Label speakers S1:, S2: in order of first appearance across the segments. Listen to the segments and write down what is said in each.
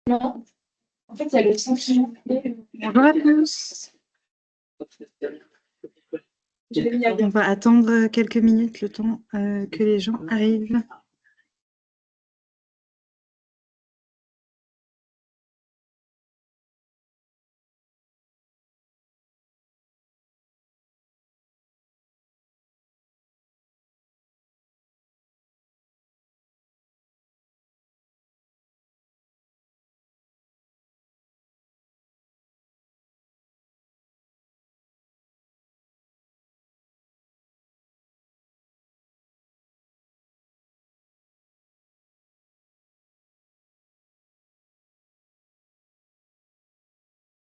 S1: Non. En fait, il y a le sentiment.
S2: Bonjour à tous. On va attendre quelques minutes le temps que les gens arrivent.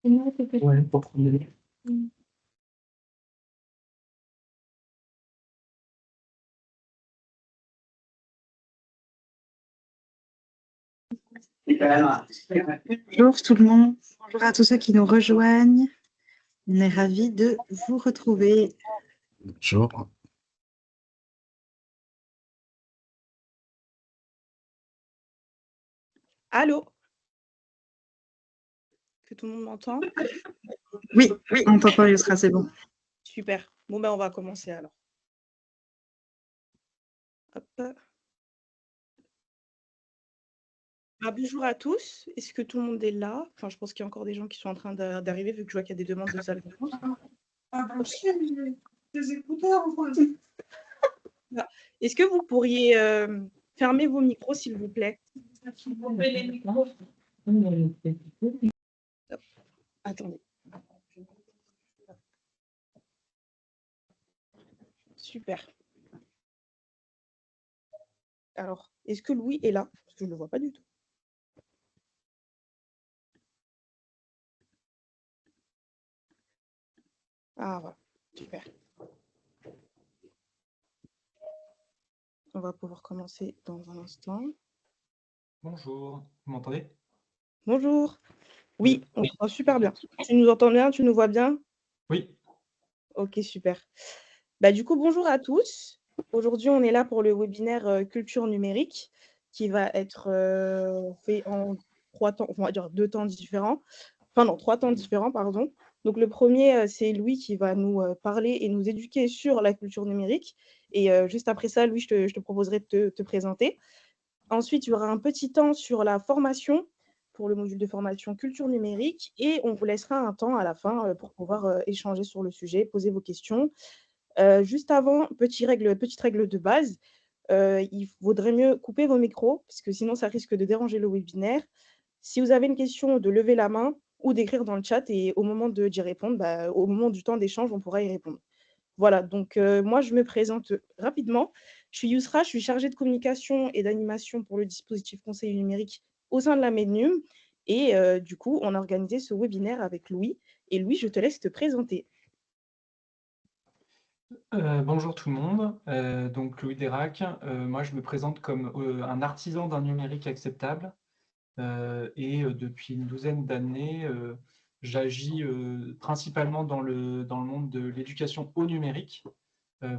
S3: Ouais, pour prendre les...
S2: Bonjour tout le monde. Bonjour à tous ceux qui nous rejoignent. On est ravis de vous retrouver.
S3: Bonjour.
S4: Allô? Que tout le monde m'entend?
S2: Oui, on t'entend, Yousra, c'est bon.
S4: Super. Bon, ben, on va commencer alors. Hop. Bonjour à tous. Est-ce que tout le monde est là? Enfin, je pense qu'il y a encore des gens qui sont en train d'arriver vu que je vois qu'il y a des demandes de salle.
S1: Des écouteurs.
S4: Est-ce que vous pourriez fermer vos micros, s'il vous plaît?
S1: Les micros.
S4: Attendez. Super. Alors, est-ce que Louis est là? Parce que je ne le vois pas du tout. Ah, voilà. Super. On va pouvoir commencer dans un instant.
S3: Bonjour, vous m'entendez?
S4: Bonjour. Oui, on t'entend super bien. Tu nous entends bien? Tu nous vois bien?
S3: Oui.
S4: Ok, super. Du coup, bonjour à tous. Aujourd'hui, on est là pour le webinaire Culture numérique qui va être fait en 3 temps, on va dire 2 temps différents. Enfin non, 3 temps différents, pardon. Donc le premier, c'est Louis qui va nous parler et nous éduquer sur la culture numérique. Et juste après ça, Louis, je te proposerai de te présenter. Ensuite, il y aura un petit temps sur la formation pour le module de formation culture numérique et on vous laissera un temps à la fin pour pouvoir échanger sur le sujet, poser vos questions. Juste avant, petite règle de base, il vaudrait mieux couper vos micros parce que sinon ça risque de déranger le webinaire. Si vous avez une question, de lever la main ou d'écrire dans le chat et au moment d'y répondre, au moment du temps d'échange, on pourra y répondre. Voilà, donc moi je me présente rapidement. Je suis Yousra, je suis chargée de communication et d'animation pour le dispositif conseil numérique au sein de la MEDNUM et du coup, on a organisé ce webinaire avec Louis. Et Louis, je te laisse te présenter.
S3: Bonjour tout le monde, donc Louis Dérac. Moi je me présente comme un artisan d'un numérique acceptable et depuis une douzaine d'années, j'agis principalement dans le monde de l'éducation au numérique.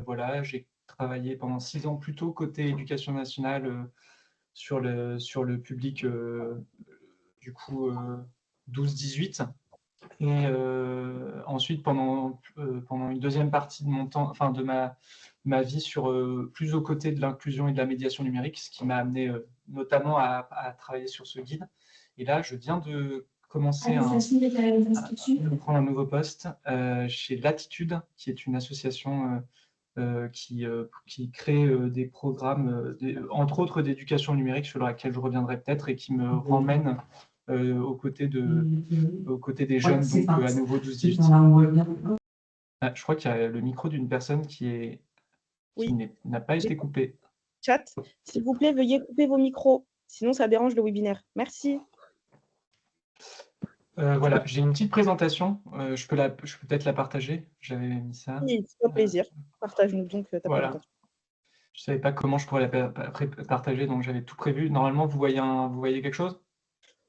S3: Voilà, j'ai travaillé pendant 6 ans plutôt côté éducation nationale sur le public du coup 12-18. Et ensuite, pendant une deuxième partie de mon temps, enfin de ma vie sur plus aux côtés de l'inclusion et de la médiation numérique, ce qui m'a amené notamment à travailler sur ce guide. Et là, je viens de commencer à prendre un nouveau poste chez Latitude, qui est une association qui crée des programmes, entre autres d'éducation numérique, sur laquelle je reviendrai peut-être, et qui me ramène aux côtés des jeunes, donc à nouveau 12-18. Ah, je crois qu'il y a le micro d'une personne qui
S4: Oui.
S3: n'a pas été coupé.
S4: Chat, s'il vous plaît, veuillez couper vos micros, sinon ça dérange le webinaire. Merci.
S3: Voilà, j'ai une petite présentation, je peux peut-être la partager, j'avais mis ça.
S4: Oui, c'est un plaisir. Partage-nous donc ta présentation.
S3: Je ne savais pas comment je pourrais la partager, donc j'avais tout prévu. Normalement, vous voyez quelque chose?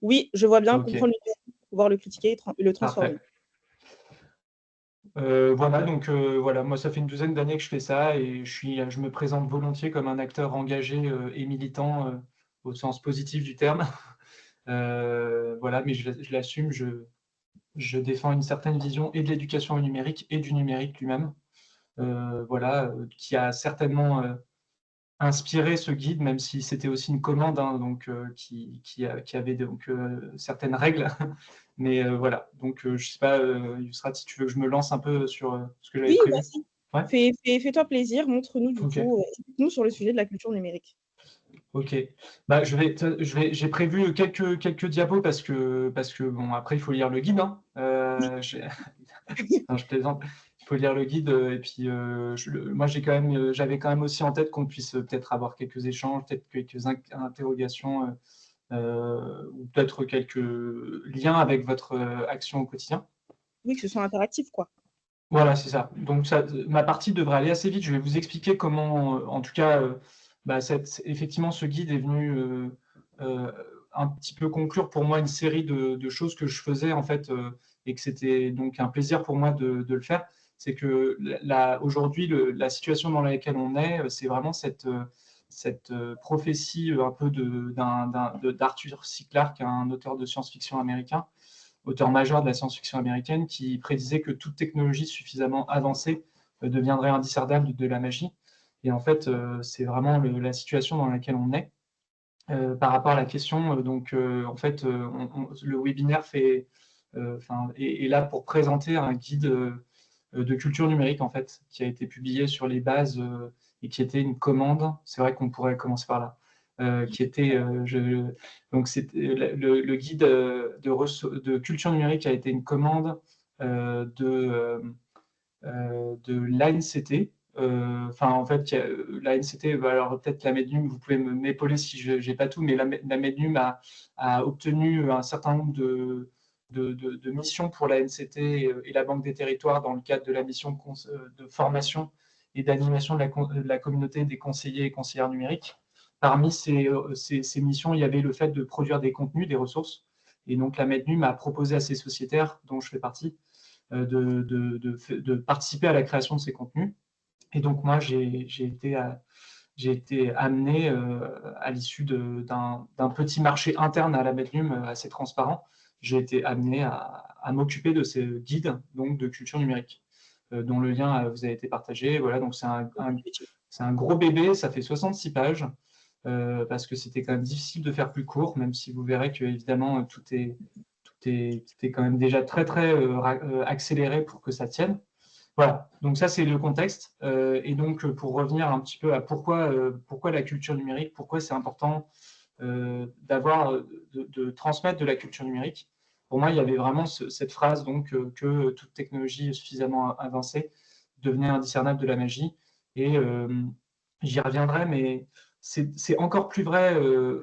S4: Oui, je vois bien,
S3: Ok.
S4: comprendre pouvoir le critiquer et le transformer.
S3: Voilà, donc voilà, moi ça fait une douzaine d'années que je fais ça et je me présente volontiers comme un acteur engagé et militant au sens positif du terme. Voilà, mais je l'assume, je défends une certaine vision et de l'éducation au numérique et du numérique lui-même, voilà, qui a certainement inspiré ce guide, même si c'était aussi une commande, hein, donc, qui avait donc, certaines règles. Mais voilà, donc je ne sais pas, Yousrat, si tu veux que je me lance un peu sur ce que j'avais
S4: Oui,
S3: prévu.
S4: vas-y.
S3: Ouais.
S4: Fais-toi plaisir, montre-nous du
S3: Ok.
S4: coup, explique-nous sur le sujet de la culture numérique.
S3: Ok. Bah, j'ai prévu quelques diapos parce que bon, après il faut lire le guide, hein. Non, je plaisante. Il faut lire le guide et puis moi j'avais quand même aussi en tête qu'on puisse peut-être avoir quelques échanges, peut-être quelques interrogations ou peut-être quelques liens avec votre action au quotidien.
S4: Oui, que ce soit interactif, quoi.
S3: Voilà, c'est ça. Donc ma partie devrait aller assez vite. Je vais vous expliquer comment, en tout cas, bah, effectivement, ce guide est venu un petit peu conclure pour moi une série de choses que je faisais en fait, et que c'était donc un plaisir pour moi de le faire. C'est que aujourd'hui, la situation dans laquelle on est, c'est vraiment cette prophétie un peu d'Arthur C. Clarke, un auteur de science-fiction américain, auteur majeur de la science-fiction américaine, qui prédisait que toute technologie suffisamment avancée deviendrait indiscernable de la magie. Et en fait, c'est vraiment la situation dans laquelle on est. Par rapport à la question, donc en fait, le webinaire est là pour présenter un guide de culture numérique en fait, qui a été publié sur les bases et qui était une commande. C'est vrai qu'on pourrait commencer par là. Qui était, donc le guide de culture numérique a été une commande de l'ANCT. Enfin, en fait, l'ANCT, alors peut-être la MEDNUM, vous pouvez m'épauler si je n'ai pas tout, mais la MEDNUM a obtenu un certain nombre de missions pour la NCT et la Banque des Territoires dans le cadre de la mission de formation et d'animation de la communauté des conseillers et conseillères numériques. Parmi ces missions, il y avait le fait de produire des contenus, des ressources. Et donc, la MEDNUM a proposé à ses sociétaires, dont je fais partie, de participer à la création de ces contenus. Et donc, moi, j'ai été amené, à l'issue d'un petit marché interne à la MEDNUM assez transparent, j'ai été amené à m'occuper de ces guides donc, de culture numérique, dont le lien vous a été partagé. Voilà, donc c'est un gros bébé, ça fait 66 pages, parce que c'était quand même difficile de faire plus court, même si vous verrez que évidemment tout est quand même déjà très accéléré pour que ça tienne. Voilà, donc ça c'est le contexte. Et donc pour revenir un petit peu à pourquoi la culture numérique, pourquoi c'est important de transmettre de la culture numérique. Pour moi, il y avait vraiment cette phrase donc que toute technologie suffisamment avancée devenait indiscernable de la magie. Et j'y reviendrai, mais c'est encore plus vrai.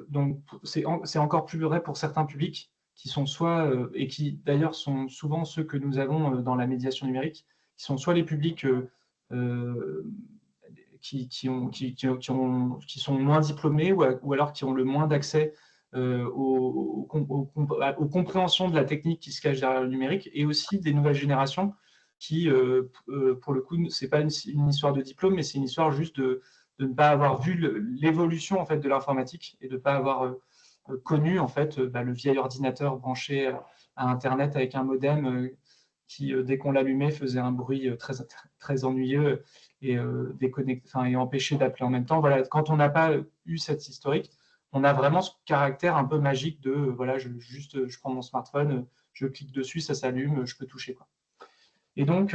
S3: Donc c'est encore plus vrai pour certains publics qui sont soit et qui d'ailleurs sont souvent ceux que nous avons dans la médiation numérique, qui sont soit les publics qui sont moins diplômés ou alors qui ont le moins d'accès aux compréhensions de la technique qui se cache derrière le numérique, et aussi des nouvelles générations qui, pour le coup, ce n'est pas une histoire de diplôme, mais c'est une histoire juste de ne pas avoir vu l'évolution en fait, de l'informatique et de ne pas avoir connu en fait, le vieil ordinateur branché à Internet avec un modem qui, dès qu'on l'allumait, faisait un bruit très ennuyeux et et empêché d'appeler en même temps. Voilà, quand on n'a pas eu cette historique, on a vraiment ce caractère un peu magique de voilà, je prends mon smartphone, je clique dessus, ça s'allume, je peux toucher, quoi. Et donc,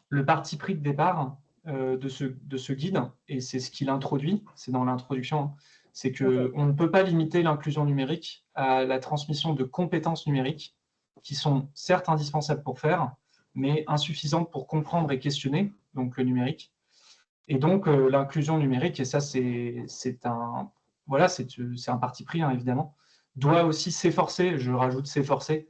S3: le parti pris de départ de ce guide, et c'est ce qu'il introduit, c'est dans l'introduction, c'est qu'on ne peut pas limiter l'inclusion numérique à la transmission de compétences numériques qui sont certes indispensables pour faire, mais insuffisantes pour comprendre et questionner donc le numérique. Et donc, l'inclusion numérique, et ça, c'est un parti pris, hein, évidemment, doit aussi s'efforcer, je rajoute s'efforcer,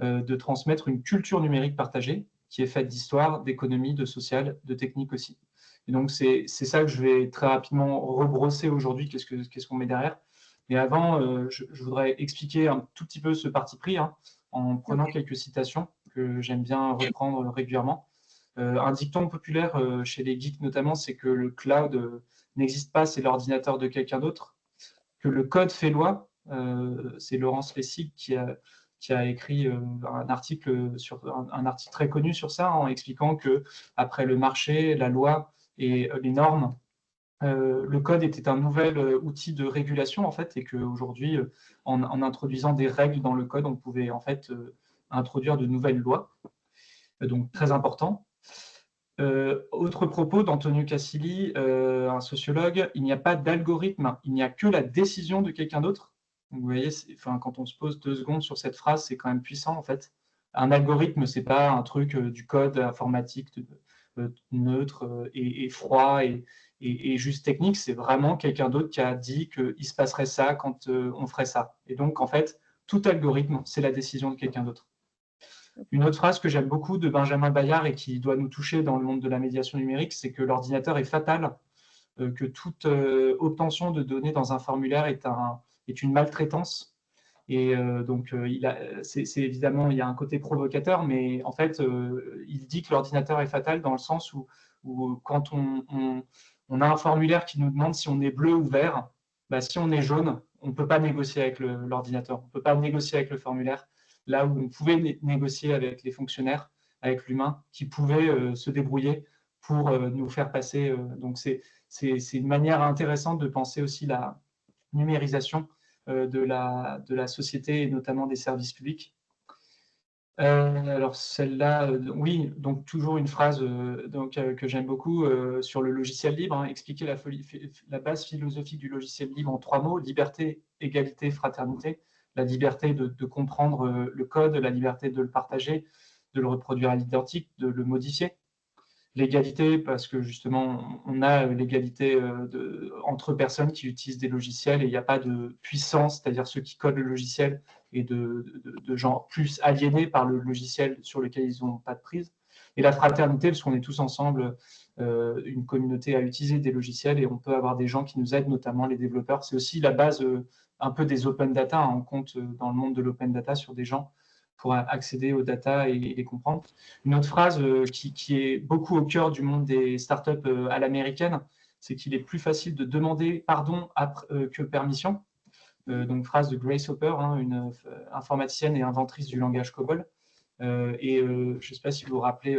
S3: de transmettre une culture numérique partagée qui est faite d'histoire, d'économie, de social, de technique aussi. Et donc, c'est ça que je vais très rapidement rebrosser aujourd'hui, qu'est-ce qu'on met derrière. Mais avant, je voudrais expliquer un tout petit peu ce parti pris, hein, en prenant quelques citations que j'aime bien reprendre régulièrement. Un dicton populaire chez les geeks notamment, c'est que le cloud n'existe pas, c'est l'ordinateur de quelqu'un d'autre, que le code fait loi C'est Laurence Lessig qui a écrit un article très connu sur ça, en expliquant que après le marché, la loi et les normes, le code était un nouvel outil de régulation en fait, et qu'aujourd'hui, en introduisant des règles dans le code, on pouvait en fait introduire de nouvelles lois. Donc très important. Autre propos d'Antonio Casilli, un sociologue: il n'y a pas d'algorithme, il n'y a que la décision de quelqu'un d'autre. Vous voyez, quand on se pose 2 secondes sur cette phrase, c'est quand même puissant en fait. Un algorithme, c'est pas un truc du code informatique neutre et froid et juste technique, c'est vraiment quelqu'un d'autre qui a dit qu'il se passerait ça quand on ferait ça. Et donc en fait, tout algorithme, c'est la décision de quelqu'un d'autre. Une autre phrase que j'aime beaucoup de Benjamin Bayard et qui doit nous toucher dans le monde de la médiation numérique, c'est que l'ordinateur est fatal, que toute obtention de données dans un formulaire est une maltraitance. Et donc, c'est évidemment, il y a un côté provocateur, mais en fait, il dit que l'ordinateur est fatal dans le sens où quand on a un formulaire qui nous demande si on est bleu ou vert, bah, si on est jaune, on ne peut pas négocier avec l'ordinateur, on ne peut pas négocier avec le formulaire, là où on pouvait négocier avec les fonctionnaires, avec l'humain, qui pouvait se débrouiller pour nous faire passer. Donc, c'est une manière intéressante de penser aussi la numérisation de la société et notamment des services publics. Alors celle-là, oui, donc toujours une phrase que j'aime beaucoup sur le logiciel libre, hein, expliquer la base philosophique du logiciel libre en 3 mots: liberté, égalité, fraternité. La liberté de comprendre le code, la liberté de le partager, de le reproduire à l'identique, de le modifier. L'égalité, parce que justement, on a l'égalité entre personnes qui utilisent des logiciels et il n'y a pas de puissance, c'est-à-dire ceux qui codent le logiciel et de gens plus aliénés par le logiciel sur lequel ils n'ont pas de prise. Et la fraternité, parce qu'on est tous ensemble une communauté à utiliser des logiciels et on peut avoir des gens qui nous aident, notamment les développeurs. C'est aussi la base un peu des open data, hein. On compte dans le monde de l'open data sur des gens pour accéder aux data et les comprendre. Une autre phrase qui est beaucoup au cœur du monde des startups à l'américaine, c'est qu'il est plus facile de demander pardon que permission. Donc phrase de Grace Hopper, hein, une informaticienne et inventrice du langage COBOL. Je ne sais pas si vous vous rappelez,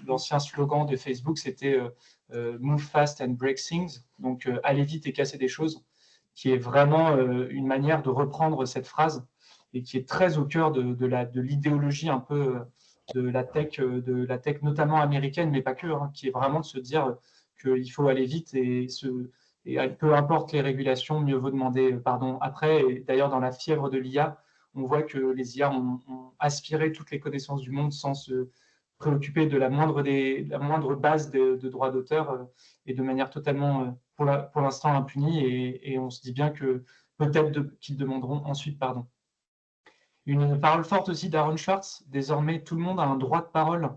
S3: l'ancien slogan de Facebook, c'était Move fast and break things, donc aller vite et casser des choses, qui est vraiment une manière de reprendre cette phrase et qui est très au cœur de l'idéologie un peu de la tech notamment américaine, mais pas que, hein, qui est vraiment de se dire qu'il faut aller vite et peu importe les régulations, mieux vaut demander pardon après. Et d'ailleurs, dans la fièvre de l'IA, on voit que les IA ont aspiré toutes les connaissances du monde sans se préoccuper de la moindre base de droits d'auteur et de manière totalement, pour l'instant, impunie. Et on se dit bien que peut-être qu'ils demanderont ensuite pardon. Une parole forte aussi d'Aaron Schwartz: désormais tout le monde a un droit de parole,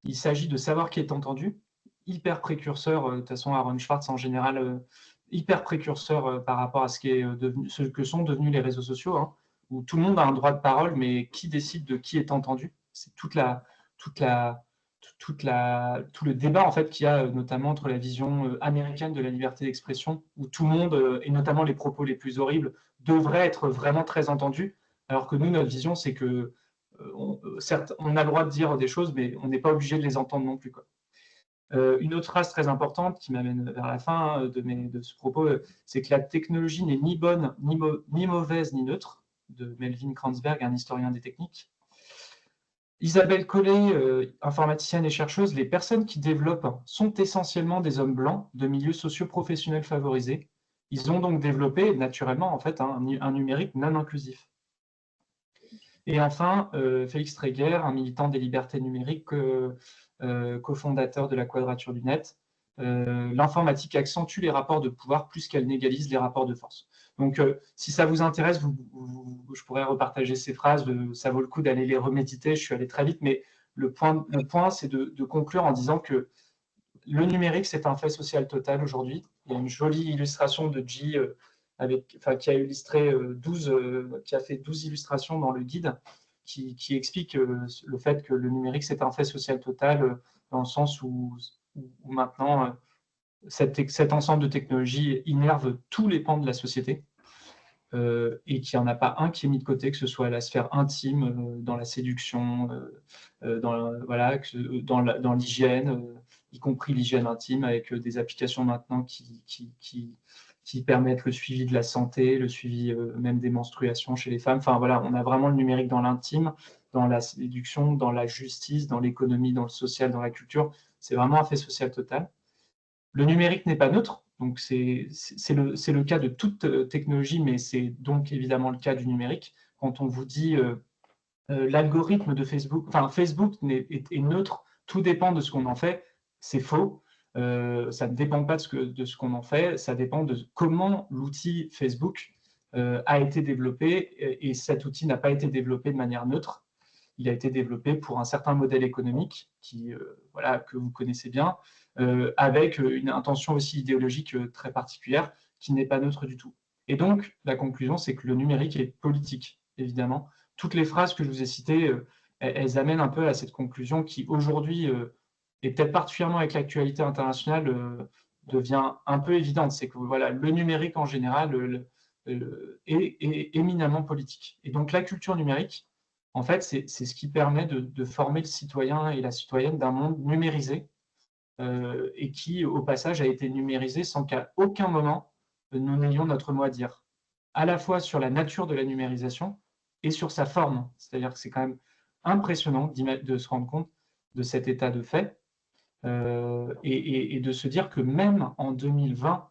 S3: il s'agit de savoir qui est entendu. Hyper précurseur, de toute façon Aaron Schwartz en général, hyper précurseur par rapport à ce que sont devenus les réseaux sociaux, hein, où tout le monde a un droit de parole, mais qui décide de qui est entendu? C'est tout le débat en fait qu'il y a notamment entre la vision américaine de la liberté d'expression, où tout le monde, et notamment les propos les plus horribles, devraient être vraiment très entendus, alors que nous, notre vision, c'est que certes, on a le droit de dire des choses, mais on n'est pas obligé de les entendre non plus, quoi. Une autre phrase très importante qui m'amène vers la fin de ce propos, c'est que la technologie n'est ni bonne, ni mauvaise, ni neutre, de Melvin Kranzberg, un historien des techniques. Isabelle Collet, informaticienne et chercheuse: les personnes qui développent sont essentiellement des hommes blancs de milieux socio-professionnels favorisés. Ils ont donc développé naturellement en fait un numérique non inclusif. Et enfin, Félix Tréguer, un militant des libertés numériques, cofondateur de la Quadrature du Net. L'informatique accentue les rapports de pouvoir plus qu'elle n'égalise les rapports de force. Donc, si ça vous intéresse, je pourrais repartager ces phrases, ça vaut le coup d'aller les reméditer, je suis allé très vite, mais le point c'est de conclure en disant que le numérique, c'est un fait social total aujourd'hui. Il y a une jolie illustration de G qui a fait 12 illustrations dans le guide qui explique le fait que le numérique, c'est un fait social total, dans le sens où maintenant, cet ensemble de technologies innerve tous les pans de la société. et qu'il n'y en a pas un qui est mis de côté, que ce soit la sphère intime, dans la séduction, voilà, dans l'hygiène, y compris l'hygiène intime, avec des applications maintenant qui permettent le suivi de la santé, le suivi même des menstruations chez les femmes. Enfin voilà, on a vraiment le numérique dans l'intime, dans la séduction, dans la justice, dans l'économie, dans le social, dans la culture. C'est vraiment un fait social total. Le numérique n'est pas neutre, donc c'est le cas de toute technologie, mais c'est donc évidemment le cas du numérique. Quand on vous dit l'algorithme de Facebook, enfin Facebook est neutre, tout dépend de ce qu'on en fait, c'est faux. Ça ne dépend pas de ce qu'on en fait, ça dépend de comment l'outil Facebook a été développé, et cet outil n'a pas été développé de manière neutre. Il a été développé pour un certain modèle économique voilà, que vous connaissez bien, avec une intention aussi idéologique très particulière qui n'est pas neutre du tout. Et donc, la conclusion, c'est que le numérique est politique, évidemment. Toutes les phrases que je vous ai citées, elles amènent un peu à cette conclusion qui, aujourd'hui, et peut-être particulièrement avec l'actualité internationale, devient un peu évidente. C'est que voilà, le numérique en général est éminemment politique. Et donc, la culture numérique, en fait, c'est ce qui permet de former le citoyen et la citoyenne d'un monde numérisé, et qui, au passage, a été numérisé sans qu'à aucun moment nous n'ayons notre mot à dire, à la fois sur la nature de la numérisation et sur sa forme. C'est-à-dire que c'est quand même impressionnant de se rendre compte de cet état de fait, et de se dire que même en 2020,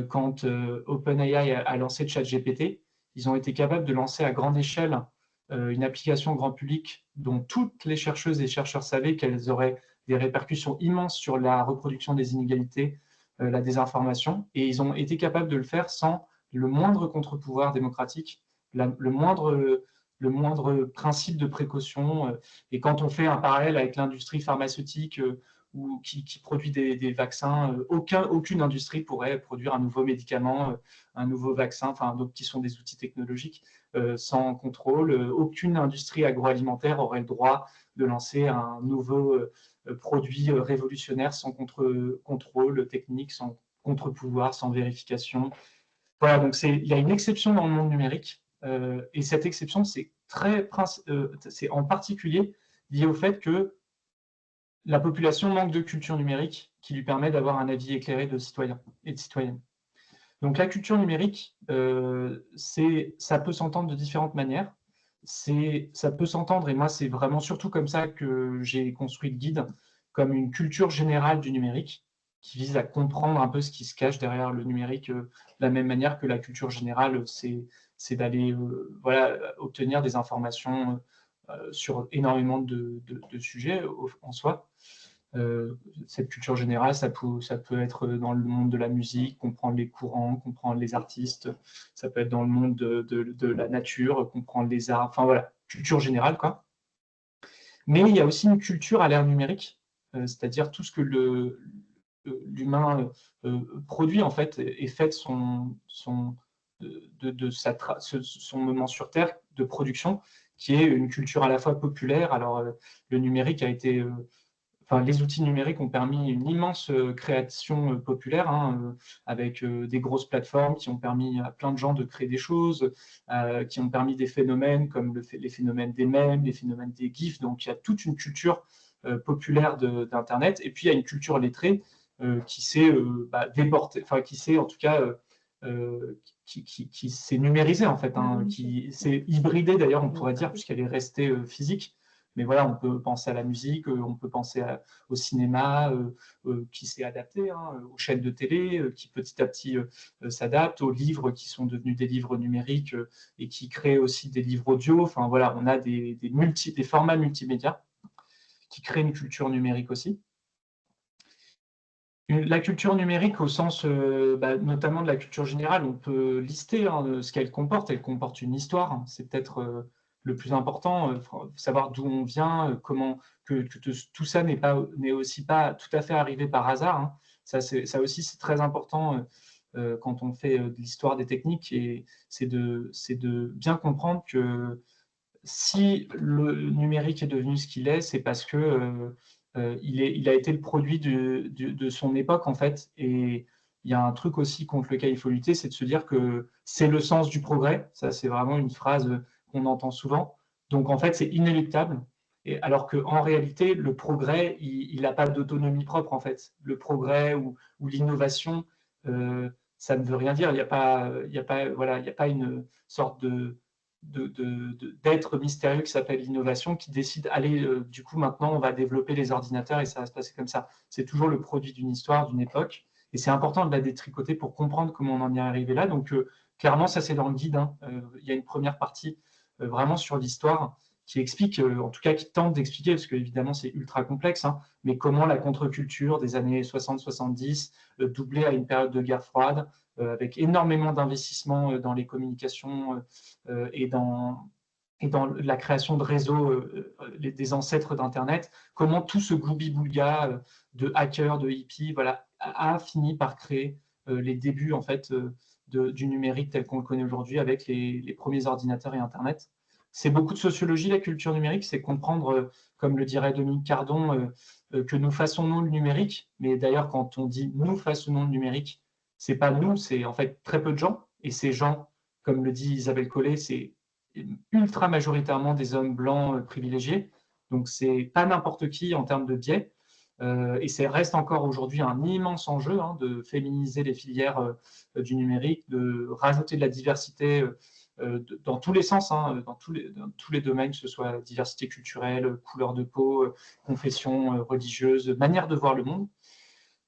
S3: quand OpenAI a lancé ChatGPT, ils ont été capables de lancer à grande échelle une application grand public dont toutes les chercheuses et chercheurs savaient qu'elles auraient des répercussions immenses sur la reproduction des inégalités, la désinformation, et ils ont été capables de le faire sans le moindre contre-pouvoir démocratique, le moindre principe de précaution. Et quand on fait un parallèle avec l'industrie pharmaceutique, ou qui produit des vaccins, aucune industrie pourrait produire un nouveau médicament, un nouveau vaccin, enfin, donc, qui sont des outils technologiques, sans contrôle. Aucune industrie agroalimentaire aurait le droit de lancer un nouveau produit révolutionnaire sans contrôle technique, sans contre-pouvoir, sans vérification. Voilà, donc il y a une exception dans le monde numérique, et cette exception, c'est en particulier lié au fait que la population manque de culture numérique qui lui permet d'avoir un avis éclairé de citoyens et de citoyennes. Donc la culture numérique, ça peut s'entendre de différentes manières. Ça peut s'entendre, et moi c'est vraiment surtout comme ça que j'ai construit le guide, comme une culture générale du numérique, qui vise à comprendre un peu ce qui se cache derrière le numérique, de la même manière que la culture générale, c'est d'aller voilà, obtenir des informations sur énormément de sujets en soi. Cette culture générale, ça peut être dans le monde de la musique, comprendre les courants, comprendre les artistes, ça peut être dans le monde de la nature, comprendre les arts, enfin voilà, culture générale, quoi. Mais il y a aussi une culture à l'ère numérique, c'est-à-dire tout ce que l'humain produit, en fait, est fait de son moment sur Terre de production, qui est une culture à la fois populaire. Alors, le numérique a été... Enfin, les outils numériques ont permis une immense création populaire, hein, avec des grosses plateformes qui ont permis à plein de gens de créer des choses, qui ont permis des phénomènes comme les phénomènes des mèmes, les phénomènes des GIFs. Donc, il y a toute une culture populaire d'Internet. Et puis, il y a une culture lettrée qui s'est déportée, enfin, qui s'est en tout cas qui s'est numérisée, en fait, hein, qui s'est hybridée d'ailleurs, on pourrait dire, puisqu'elle est restée physique. Mais voilà, on peut penser à la musique, on peut penser au cinéma qui s'est adapté, hein, aux chaînes de télé qui petit à petit s'adaptent, aux livres qui sont devenus des livres numériques et qui créent aussi des livres audio. Enfin voilà, on a des formats multimédia qui créent une culture numérique aussi. La culture numérique au sens notamment de la culture générale, on peut lister ce qu'elle comporte. Elle comporte une histoire, hein, c'est peut-être le plus important, savoir d'où on vient, comment que tout ça n'est aussi pas tout à fait arrivé par hasard, hein. Ça aussi, c'est très important quand on fait de l'histoire des techniques, et c'est de bien comprendre que si le numérique est devenu ce qu'il est, c'est parce que il a été le produit de son époque, en fait, et il y a un truc aussi contre lequel il faut lutter, c'est de se dire que c'est le sens du progrès. Ça, c'est vraiment une phrase qu'on entend souvent. Donc, en fait, c'est inéluctable. Et alors qu'en réalité, le progrès, il n'a pas d'autonomie propre, en fait. Le progrès ou l'innovation, ça ne veut rien dire. Il n'y a pas, voilà, il n'y a pas une sorte d'être mystérieux qui s'appelle l'innovation qui décide, allez, du coup, maintenant, on va développer les ordinateurs et ça va se passer comme ça. C'est toujours le produit d'une histoire, d'une époque. Et c'est important de la détricoter pour comprendre comment on en est arrivé là. Donc, clairement, ça, c'est dans le guide. Hein. Il y a une première partie vraiment sur l'histoire qui explique, en tout cas qui tente d'expliquer, parce que évidemment c'est ultra complexe, hein, mais comment la contre-culture des années 60-70, doublée à une période de guerre froide, avec énormément d'investissements dans les communications et dans la création de réseaux, des ancêtres d'Internet, comment tout ce gloubi-boulga de hackers, de hippies, voilà, a fini par créer les débuts en fait du numérique tel qu'on le connaît aujourd'hui avec les premiers ordinateurs et Internet. C'est beaucoup de sociologie, la culture numérique, c'est comprendre, comme le dirait Dominique Cardon, que nous façonnons le numérique. Mais d'ailleurs, quand on dit nous façonnons le numérique, c'est pas nous, c'est en fait très peu de gens. Et ces gens, comme le dit Isabelle Collet, c'est ultra majoritairement des hommes blancs privilégiés. Donc, c'est pas n'importe qui en termes de biais. Et ça reste encore aujourd'hui un immense enjeu hein, de féminiser les filières du numérique, de rajouter de la diversité dans tous les sens, hein, dans tous les domaines, que ce soit diversité culturelle, couleur de peau, confession religieuse, manière de voir le monde.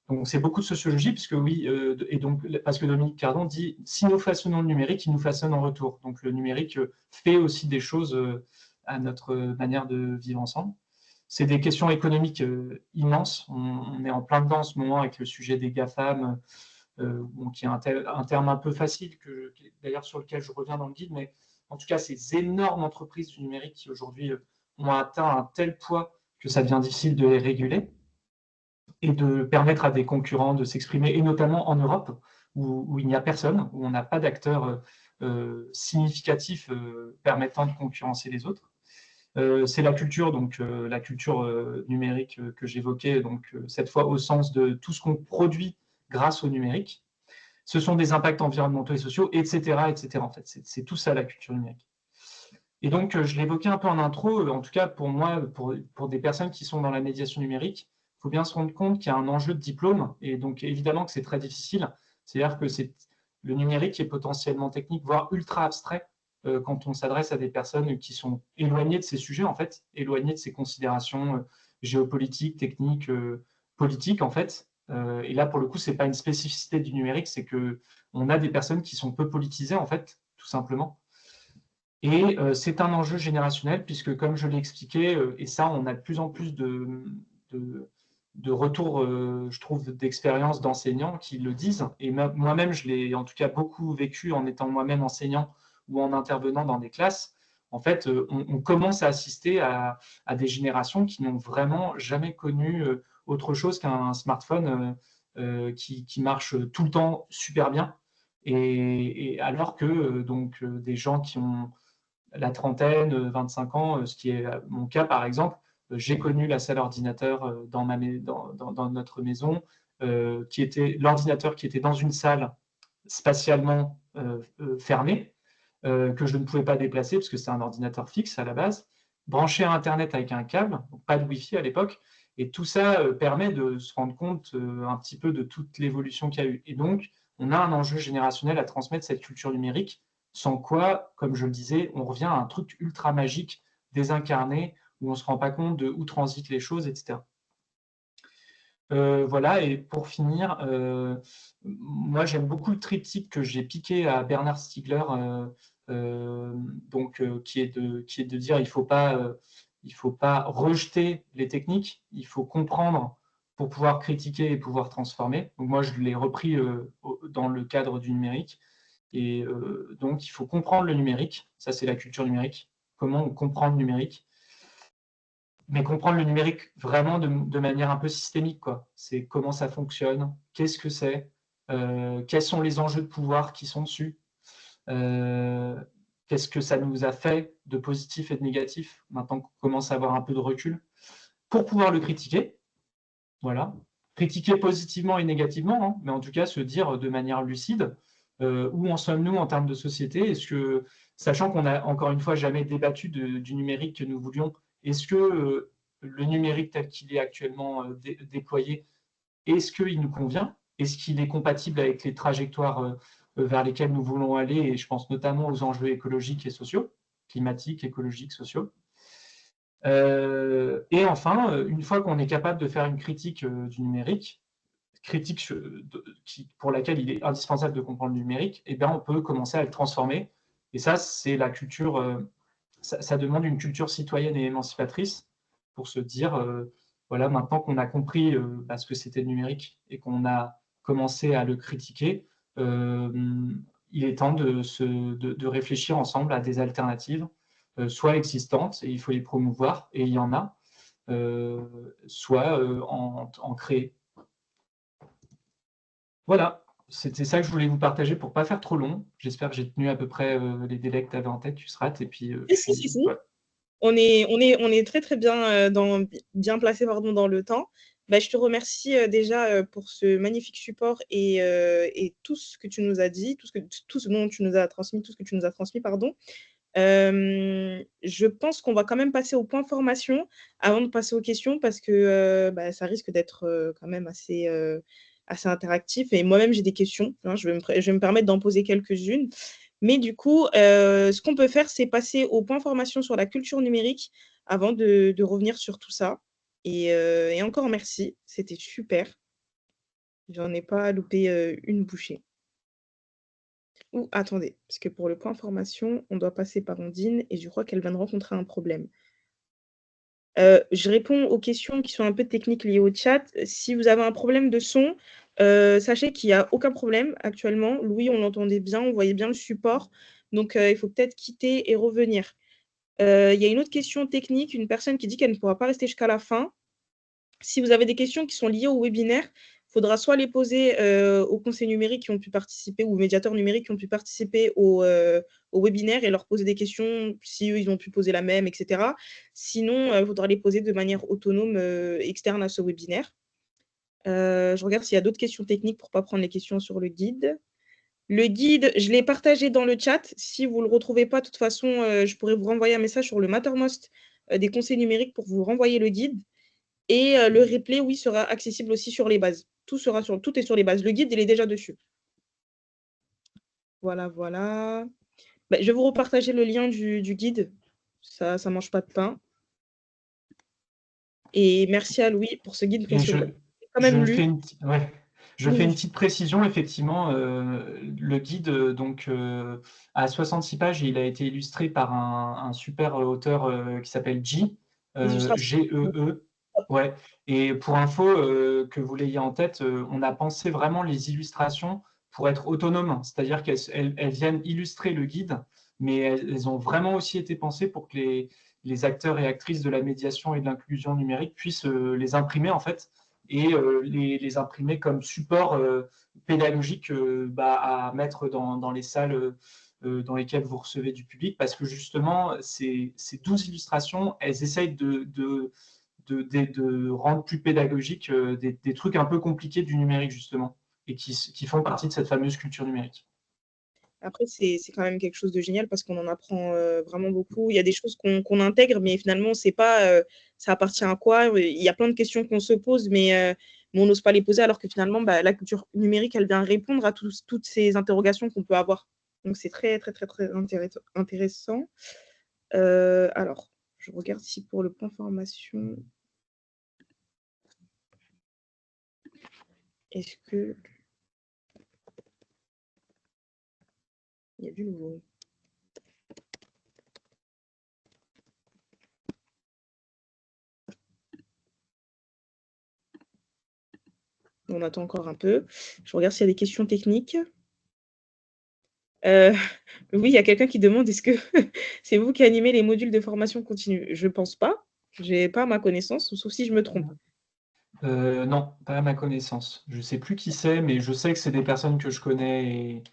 S3: Donc c'est beaucoup de sociologie, puisque oui, et donc parce que Dominique Cardon dit si nous façonnons le numérique, il nous façonne en retour. Donc le numérique fait aussi des choses à notre manière de vivre ensemble. C'est des questions économiques immenses. On est en plein dedans en ce moment avec le sujet des GAFAM, qui est un terme un peu facile, d'ailleurs sur lequel je reviens dans le guide, mais en tout cas, ces énormes entreprises du numérique qui aujourd'hui ont atteint un tel poids que ça devient difficile de les réguler et de permettre à des concurrents de s'exprimer, et notamment en Europe, où il n'y a personne, où on n'a pas d'acteurs significatifs permettant de concurrencer les autres. C'est la culture, donc la culture numérique que j'évoquais, donc cette fois au sens de tout ce qu'on produit grâce au numérique. Ce sont des impacts environnementaux et sociaux, etc. etc. En fait, c'est tout ça la culture numérique. Et donc, je l'évoquais un peu en intro, en tout cas pour moi, pour des personnes qui sont dans la médiation numérique, il faut bien se rendre compte qu'il y a un enjeu de diplôme, et donc évidemment que c'est très difficile. C'est-à-dire que le numérique est potentiellement technique, voire ultra abstrait, quand on s'adresse à des personnes qui sont éloignées de ces sujets, en fait, éloignées de ces considérations géopolitiques, techniques, politiques, en fait. Et là, pour le coup, ce n'est pas une spécificité du numérique, c'est qu'on a des personnes qui sont peu politisées, en fait, tout simplement. Et c'est un enjeu générationnel, puisque comme je l'ai expliqué, et ça, on a de plus en plus de retours, je trouve, d'expériences d'enseignants qui le disent. Et moi-même, je l'ai en tout cas beaucoup vécu en étant moi-même enseignant ou en intervenant dans des classes. En fait, on commence à assister à des générations qui n'ont vraiment jamais connu autre chose qu'un smartphone qui marche tout le temps super bien. Et alors que donc, des gens qui ont la trentaine, 25 ans, ce qui est mon cas par exemple, j'ai connu la salle ordinateur dans notre maison, qui était l'ordinateur qui était dans une salle spatialement fermée, que je ne pouvais pas déplacer parce que c'est un ordinateur fixe à la base, branché à Internet avec un câble, donc pas de Wi-Fi à l'époque, et tout ça permet de se rendre compte un petit peu de toute l'évolution qu'il y a eu. Et donc, on a un enjeu générationnel à transmettre cette culture numérique, sans quoi, comme je le disais, on revient à un truc ultra magique, désincarné, où on ne se rend pas compte de où transitent les choses, etc. Voilà, et pour finir, moi j'aime beaucoup le triptyque que j'ai piqué à Bernard Stiegler, qui est de dire il faut pas rejeter les techniques, il faut comprendre pour pouvoir critiquer et pouvoir transformer. Donc moi je l'ai repris dans le cadre du numérique. Et donc, il faut comprendre le numérique. Ça, c'est la culture numérique. Comment on comprend le numérique. Mais comprendre le numérique vraiment de manière un peu systémique, quoi. C'est comment ça fonctionne, qu'est-ce que c'est, quels sont les enjeux de pouvoir qui sont dessus, qu'est-ce que ça nous a fait de positif et de négatif, maintenant qu'on commence à avoir un peu de recul, pour pouvoir le critiquer. Voilà. critiquer positivement et négativement, hein, mais en tout cas se dire de manière lucide où en sommes-nous en termes de société. Est-ce que, sachant qu'on n'a encore une fois jamais débattu du numérique que nous voulions, est-ce que le numérique tel qu'il est actuellement déployé, est-ce qu'il nous convient? Est-ce qu'il est compatible avec les trajectoires vers lesquelles nous voulons aller? Et je pense notamment aux enjeux écologiques et sociaux, climatiques, écologiques, sociaux. Et enfin, une fois qu'on est capable de faire une critique du numérique, critique pour laquelle il est indispensable de comprendre le numérique, eh bien, on peut commencer à le transformer. Et ça, c'est la culture, ça demande une culture citoyenne et émancipatrice pour se dire, voilà, maintenant qu'on a compris ce que c'était le numérique et qu'on a commencé à le critiquer, il est temps de réfléchir ensemble à des alternatives, soit existantes, et il faut les promouvoir, et il y en a, soit en créer. Voilà, c'était ça que je voulais vous partager pour ne pas faire trop long. J'espère que j'ai tenu à peu près les délais que tu avais en tête, Yusrat. Et puis,
S4: Si.
S3: ouais.
S4: On est très très bien, bien placé dans le temps. Bah, je te remercie déjà pour ce magnifique support et tout ce que tu nous as dit, tout ce dont tu nous as transmis, tout ce que tu nous as transmis, pardon. Je pense qu'on va quand même passer au point formation avant de passer aux questions parce que ça risque d'être quand même assez interactif. Et moi-même, j'ai des questions, hein, je vais me permettre d'en poser quelques-unes. Mais du coup, ce qu'on peut faire, c'est passer au point formation sur la culture numérique avant de revenir sur tout ça. Et encore merci, c'était super. J'en ai pas loupé une bouchée. Ou attendez, parce que pour le point formation, on doit passer par Ondine et je crois qu'elle vient de rencontrer un problème. Je réponds aux questions qui sont un peu techniques liées au chat. Si vous avez un problème de son, sachez qu'il n'y a aucun problème actuellement. Louis, on l'entendait bien, on voyait bien le support. Donc, il faut peut-être quitter et revenir. Il y a une autre question technique, une personne qui dit qu'elle ne pourra pas rester jusqu'à la fin. Si vous avez des questions qui sont liées au webinaire, il faudra soit les poser aux conseils numériques qui ont pu participer ou aux médiateurs numériques qui ont pu participer au webinaire et leur poser des questions si eux, ils ont pu poser la même, etc. Sinon, il faudra les poser de manière autonome externe à ce webinaire. Je regarde s'il y a d'autres questions techniques pour ne pas prendre les questions sur le guide. Le guide, je l'ai partagé dans le chat. Si vous ne le retrouvez pas, de toute façon, je pourrais vous renvoyer un message sur le Mattermost des conseils numériques pour vous renvoyer le guide. Et le replay, oui, sera accessible aussi sur les bases. Tout est sur les bases. Le guide, il est déjà dessus. Voilà. Je vais vous repartager le lien du guide. Ça ne mange pas de pain. Et merci à Louis pour ce guide précieux.
S3: Je fais une petite précision, effectivement. Le guide a 66 pages et il a été illustré par un super auteur qui s'appelle G. G-E-E. Ouais. Et pour info, que vous l'ayez en tête, on a pensé vraiment les illustrations pour être autonomes, c'est-à-dire qu'elles viennent illustrer le guide, mais elles ont vraiment aussi été pensées pour que les acteurs et actrices de la médiation et de l'inclusion numérique puissent les imprimer en fait et les imprimer comme support pédagogique à mettre dans les salles dans lesquelles vous recevez du public, parce que justement, ces 12 illustrations, elles essayent de rendre plus pédagogique des trucs un peu compliqués du numérique, justement, et qui font partie de cette fameuse culture numérique.
S4: Après, c'est quand même quelque chose de génial parce qu'on en apprend vraiment beaucoup. Il y a des choses qu'on intègre, mais finalement, on ne sait pas ça appartient à quoi. Il y a plein de questions qu'on se pose, mais on n'ose pas les poser, alors que finalement, la culture numérique, elle vient répondre à toutes ces interrogations qu'on peut avoir. Donc, c'est très, très, très, très intéressant. Alors, je regarde si pour le point formation, est-ce que il y a du nouveau? On attend encore un peu. Je regarde s'il y a des questions techniques. Oui, il y a quelqu'un qui demande est-ce que c'est vous qui animez les modules de formation continue? Je ne pense pas. Je n'ai pas à ma connaissance, sauf si je me trompe.
S3: Non, pas à ma connaissance. Je ne sais plus qui c'est, mais je sais que c'est des personnes que je connais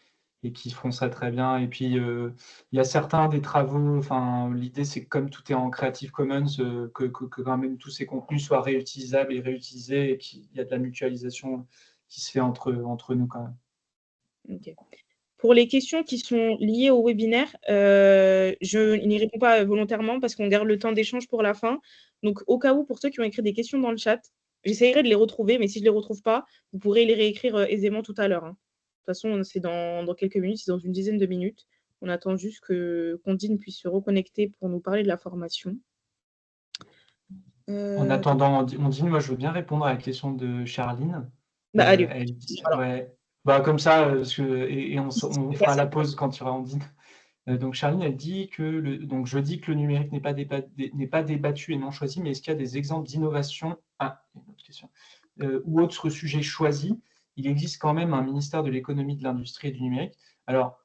S3: et qui feront ça très bien. Et puis, il y a certains des travaux, enfin, l'idée, c'est que comme tout est en Creative Commons, que quand même tous ces contenus soient réutilisables et réutilisés, et qu'il y a de la mutualisation qui se fait entre nous quand même.
S4: Ok. Pour les questions qui sont liées au webinaire, je n'y réponds pas volontairement parce qu'on garde le temps d'échange pour la fin. Donc, au cas où, pour ceux qui ont écrit des questions dans le chat, j'essaierai de les retrouver, mais si je ne les retrouve pas, vous pourrez les réécrire aisément tout à l'heure. De toute façon, c'est dans quelques minutes, c'est dans une dizaine de minutes. On attend juste que Condine puisse se reconnecter pour nous parler de la formation.
S3: En attendant, Ondine, moi, je veux bien répondre à la question de Charline.
S4: Bah, allez.
S3: Elle dit,
S4: Alors.
S3: ouais, bah, comme ça, et on fera la pause quand il y aura Ondine. Donc Charline, elle dit que donc je dis que le numérique n'est pas débattu et non choisi, mais est-ce qu'il y a des exemples d'innovation une autre question. Ou autres sujets choisis? Il existe quand même un ministère de l'économie, de l'industrie et du numérique. Alors,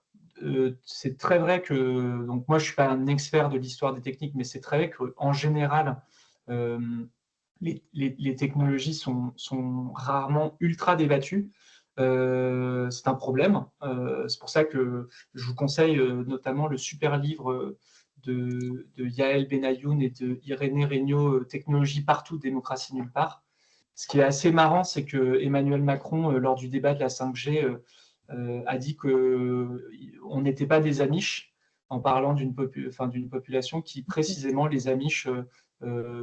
S3: c'est très vrai que, donc moi je ne suis pas un expert de l'histoire des techniques, mais c'est très vrai qu'en général, les technologies sont rarement ultra débattues. C'est un problème. C'est pour ça que je vous conseille notamment le super livre de Yael Benayoun et de Irénée Regnault, Technologie partout, démocratie nulle part. Ce qui est assez marrant, c'est que Emmanuel Macron, lors du débat de la 5G, a dit qu'on n'était pas des Amish, en parlant d'une population qui, précisément, les Amish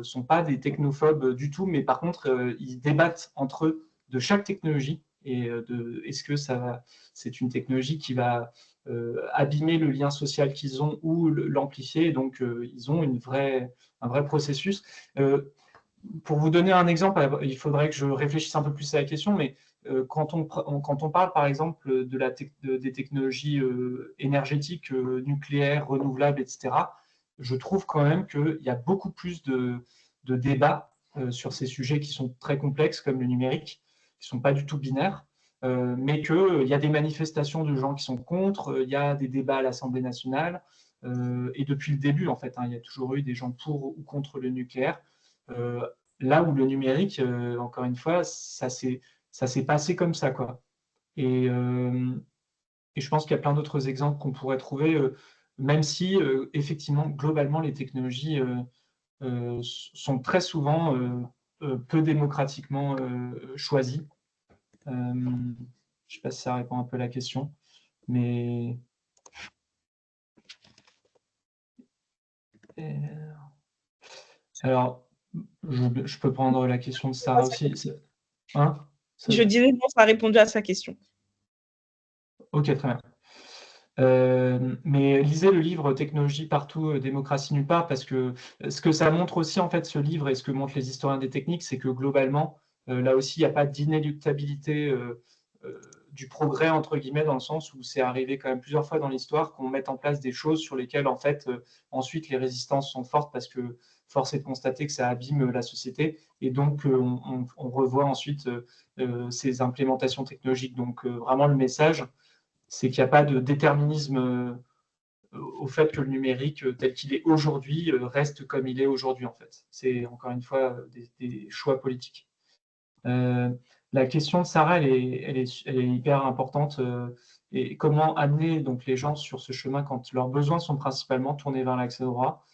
S3: sont pas des technophobes du tout, mais par contre, ils débattent entre eux de chaque technologie et est-ce que c'est une technologie qui va abîmer le lien social qu'ils ont ou l'amplifier. Donc, ils ont un vrai processus. Pour vous donner un exemple, il faudrait que je réfléchisse un peu plus à la question, mais quand on parle, par exemple, des technologies énergétiques, nucléaires, renouvelables, etc., je trouve quand même qu'il y a beaucoup plus de débats sur ces sujets qui sont très complexes, comme le numérique, qui ne sont pas du tout binaires, mais qu'il y a des manifestations de gens qui sont contre, il y a des débats à l'Assemblée nationale, et depuis le début, en fait, il y a toujours eu des gens pour ou contre le nucléaire. Là où le numérique, encore une fois, ça s'est passé comme ça, quoi. Et je pense qu'il y a plein d'autres exemples qu'on pourrait trouver, même si, effectivement, globalement, les technologies sont très souvent peu démocratiquement choisies. Je ne sais pas si ça répond un peu à la question, mais... Alors, je peux prendre la question de Sarah aussi. Hein?
S4: Je disais non, ça a répondu à sa question.
S3: Ok, très bien. Mais lisez le livre Technologie partout, démocratie nulle part, parce que ce que ça montre aussi, en fait, ce livre, et ce que montrent les historiens des techniques, c'est que globalement, là aussi, il n'y a pas d'inéluctabilité du progrès, entre guillemets, dans le sens où c'est arrivé quand même plusieurs fois dans l'histoire qu'on mette en place des choses sur lesquelles, en fait, ensuite, les résistances sont fortes parce que force est de constater que ça abîme la société, et donc on revoit ensuite ces implémentations technologiques. Donc, vraiment, le message, c'est qu'il n'y a pas de déterminisme au fait que le numérique tel qu'il est aujourd'hui reste comme il est aujourd'hui, en fait. C'est encore une fois des choix politiques. La question de Sarah, elle est hyper importante. Et comment amener donc, les gens sur ce chemin quand leurs besoins sont principalement tournés vers l'accès au droit?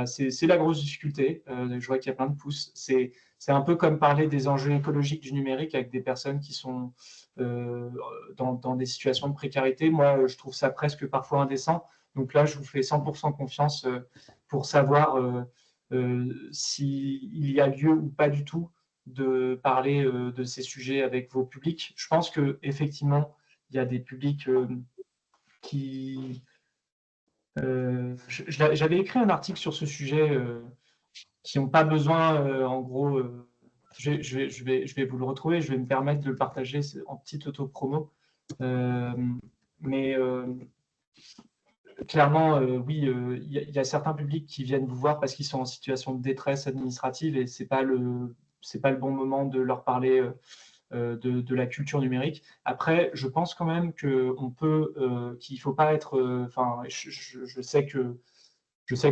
S3: C'est la grosse difficulté. Je vois qu'il y a plein de pouces. C'est un peu comme parler des enjeux écologiques du numérique avec des personnes qui sont dans des situations de précarité. Moi, je trouve ça presque parfois indécent. Donc là, je vous fais 100% confiance pour savoir s'il y a lieu ou pas du tout de parler de ces sujets avec vos publics. Je pense qu'effectivement, il y a des publics qui... J'avais écrit un article sur ce sujet qui n'ont pas besoin, en gros, je vais vous le retrouver, je vais me permettre de le partager en petite auto-promo. Mais clairement, oui, il y a certains publics qui viennent vous voir parce qu'ils sont en situation de détresse administrative et ce n'est pas le bon moment de leur parler de la culture numérique. Après, je pense quand même qu'il ne faut pas être... Enfin, je sais que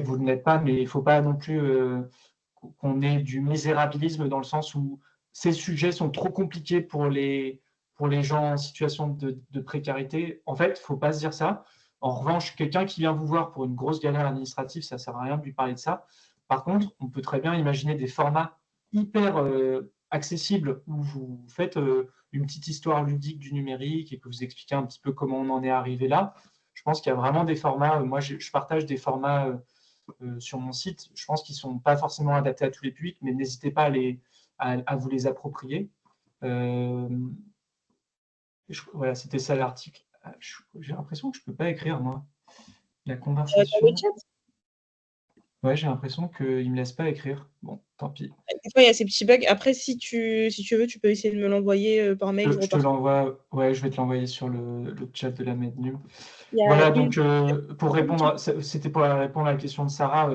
S3: vous ne l'êtes pas, mais il ne faut pas non plus qu'on ait du misérabilisme dans le sens où ces sujets sont trop compliqués pour les pour les gens en situation de précarité. En fait, il ne faut pas se dire ça. En revanche, quelqu'un qui vient vous voir pour une grosse galère administrative, ça ne sert à rien de lui parler de ça. Par contre, on peut très bien imaginer des formats hyper accessibles où vous faites une petite histoire ludique du numérique et que vous expliquez un petit peu comment on en est arrivé là. Je pense qu'il y a vraiment des formats. Moi, je partage des formats sur mon site. Je pense qu'ils ne sont pas forcément adaptés à tous les publics, mais n'hésitez pas à vous les approprier. Voilà, c'était ça l'article. J'ai l'impression que je ne peux pas écrire, moi. La
S4: Dans
S3: conversation.
S4: le chat,
S3: Ouais, j'ai l'impression qu'il ne me laisse pas écrire. Bon, tant pis.
S4: des fois, il y a ces petits bugs. Après, si tu veux, tu peux essayer de me l'envoyer par mail.
S3: Je te l'envoie. Ouais, je vais te l'envoyer sur le chat de la Mednu.
S4: Il y a
S3: Voilà,
S4: une-
S3: donc pour répondre, c'était pour répondre à la question de Sarah.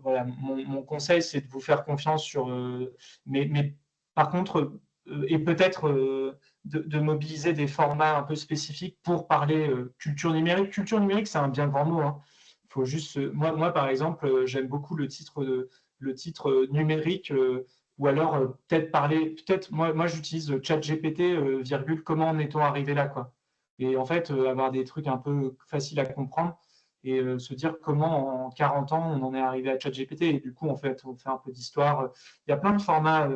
S3: Voilà, mon conseil, c'est de vous faire confiance sur. Mais par contre, et peut-être de mobiliser des formats un peu spécifiques pour parler culture numérique. Culture numérique, c'est un bien grand mot, hein. Faut juste, moi, par exemple, j'aime beaucoup le titre numérique, ou alors peut-être moi j'utilise ChatGPT, comment en est-on arrivé là, quoi. Et en fait, avoir des trucs un peu faciles à comprendre et se dire comment en 40 ans on en est arrivé à ChatGPT. Et du coup, en fait, on fait un peu d'histoire. Il y a plein de formats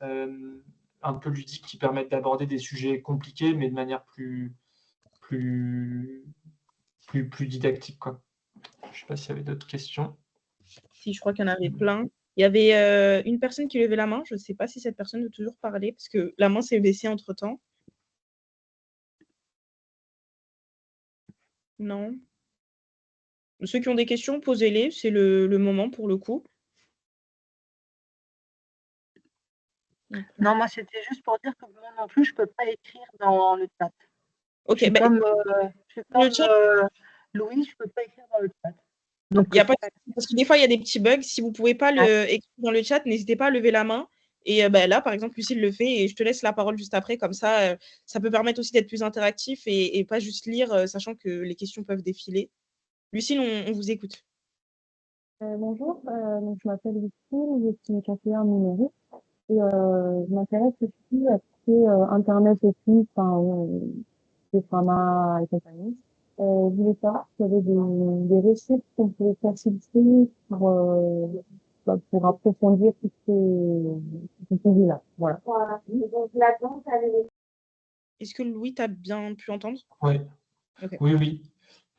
S3: un peu ludiques qui permettent d'aborder des sujets compliqués, mais de manière plus didactique, quoi. Je ne sais pas s'il y avait d'autres questions.
S4: Si, je crois qu'il y en avait plein. Il y avait une personne qui levait la main. Je ne sais pas si cette personne veut toujours parler, parce que la main s'est baissée entre-temps. Non. Ceux qui ont des questions, posez-les. C'est le moment pour le coup.
S5: Non, moi, c'était juste pour dire que moi non plus, je ne peux pas écrire dans le chat.
S4: Ok,
S5: Je suis comme
S4: chat-
S5: Louis, je ne peux pas écrire dans le chat. Donc,
S4: il y a pas de- parce que des fois, il y a des petits bugs. Si vous ne pouvez pas écrire dans le chat, n'hésitez pas à lever la main. Et là, par exemple, Lucille le fait et je te laisse la parole juste après. Comme ça, ça peut permettre aussi d'être plus interactif et pas juste lire, sachant que les questions peuvent défiler. Lucille, on vous écoute.
S6: Bonjour, donc je m'appelle Lucille, je suis conseillère numérique et je m'intéresse aussi à tout ce qui est Internet aussi, des formats et compagnie. Je voulais savoir s'il y avait des recettes qu'on pouvait faciliter pour approfondir toutes ces sujets-là. Voilà. Donc la danse,
S4: Est-ce que Louis, tu as bien pu entendre?
S3: Ouais.
S4: Ok.
S3: Oui.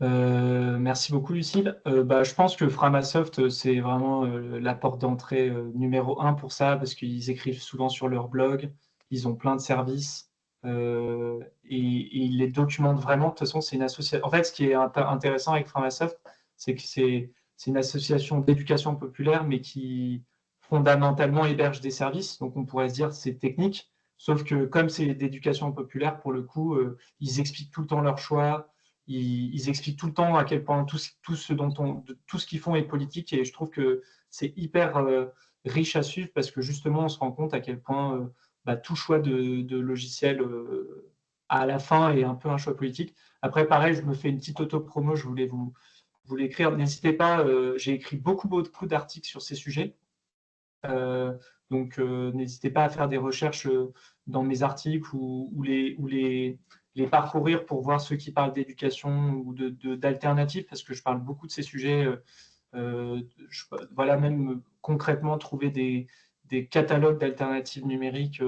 S3: Merci beaucoup, Lucille. Je pense que Framasoft, c'est vraiment la porte d'entrée numéro 1 pour ça, parce qu'ils écrivent souvent sur leur blog, ils ont plein de services et ils les documentent vraiment. De toute façon, c'est une association. En fait, ce qui est intéressant avec Framasoft, c'est que c'est une association d'éducation populaire, mais qui fondamentalement héberge des services. Donc, on pourrait se dire c'est technique, sauf que comme c'est d'éducation populaire, pour le coup, ils expliquent tout le temps leurs choix. Ils expliquent tout le temps à quel point tout ce qu'ils font est politique, et je trouve que c'est hyper riche à suivre parce que justement on se rend compte à quel point tout choix de logiciel à la fin est un peu un choix politique. Après, pareil, je me fais une petite auto-promo, je voulais vous l'écrire. N'hésitez pas, j'ai écrit beaucoup d'articles sur ces sujets. Donc n'hésitez pas à faire des recherches dans mes articles ou les parcourir pour voir ceux qui parlent d'éducation ou d'alternatives, parce que je parle beaucoup de ces sujets. Voilà, même concrètement trouver des catalogues d'alternatives numériques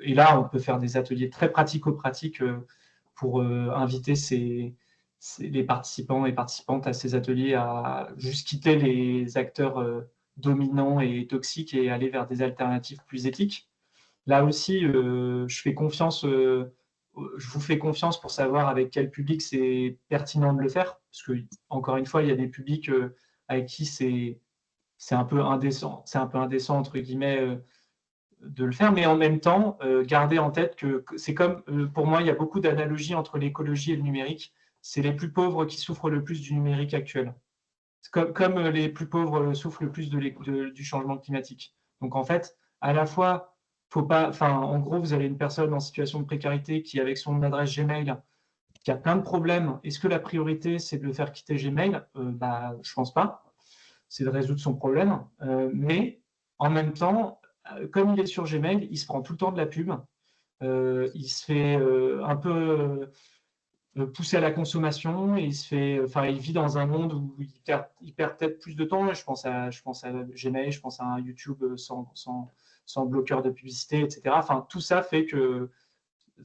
S3: et là on peut faire des ateliers très pratico-pratiques pour inviter les participants et participantes à ces ateliers à juste quitter les acteurs dominants et toxiques et aller vers des alternatives plus éthiques. Là aussi, je vous fais confiance pour savoir avec quel public c'est pertinent de le faire, parce que encore une fois, il y a des publics avec qui c'est un peu indécent, entre guillemets, de le faire, mais en même temps, gardez en tête que c'est comme, pour moi, il y a beaucoup d'analogies entre l'écologie et le numérique. C'est les plus pauvres qui souffrent le plus du numérique actuel. Comme les plus pauvres souffrent le plus du changement climatique. Donc en fait, à la fois, en gros, vous avez une personne en situation de précarité qui, avec son adresse Gmail, qui a plein de problèmes. Est-ce que la priorité, c'est de le faire quitter Gmail? Je ne pense pas. C'est de résoudre son problème. Mais en même temps, comme il est sur Gmail, il se prend tout le temps de la pub. Il se fait un peu poussé à la consommation et il vit dans un monde où il perd peut-être plus de temps. Je pense à Gmail, je pense à un YouTube sans bloqueur de publicité, etc. Enfin, tout ça fait que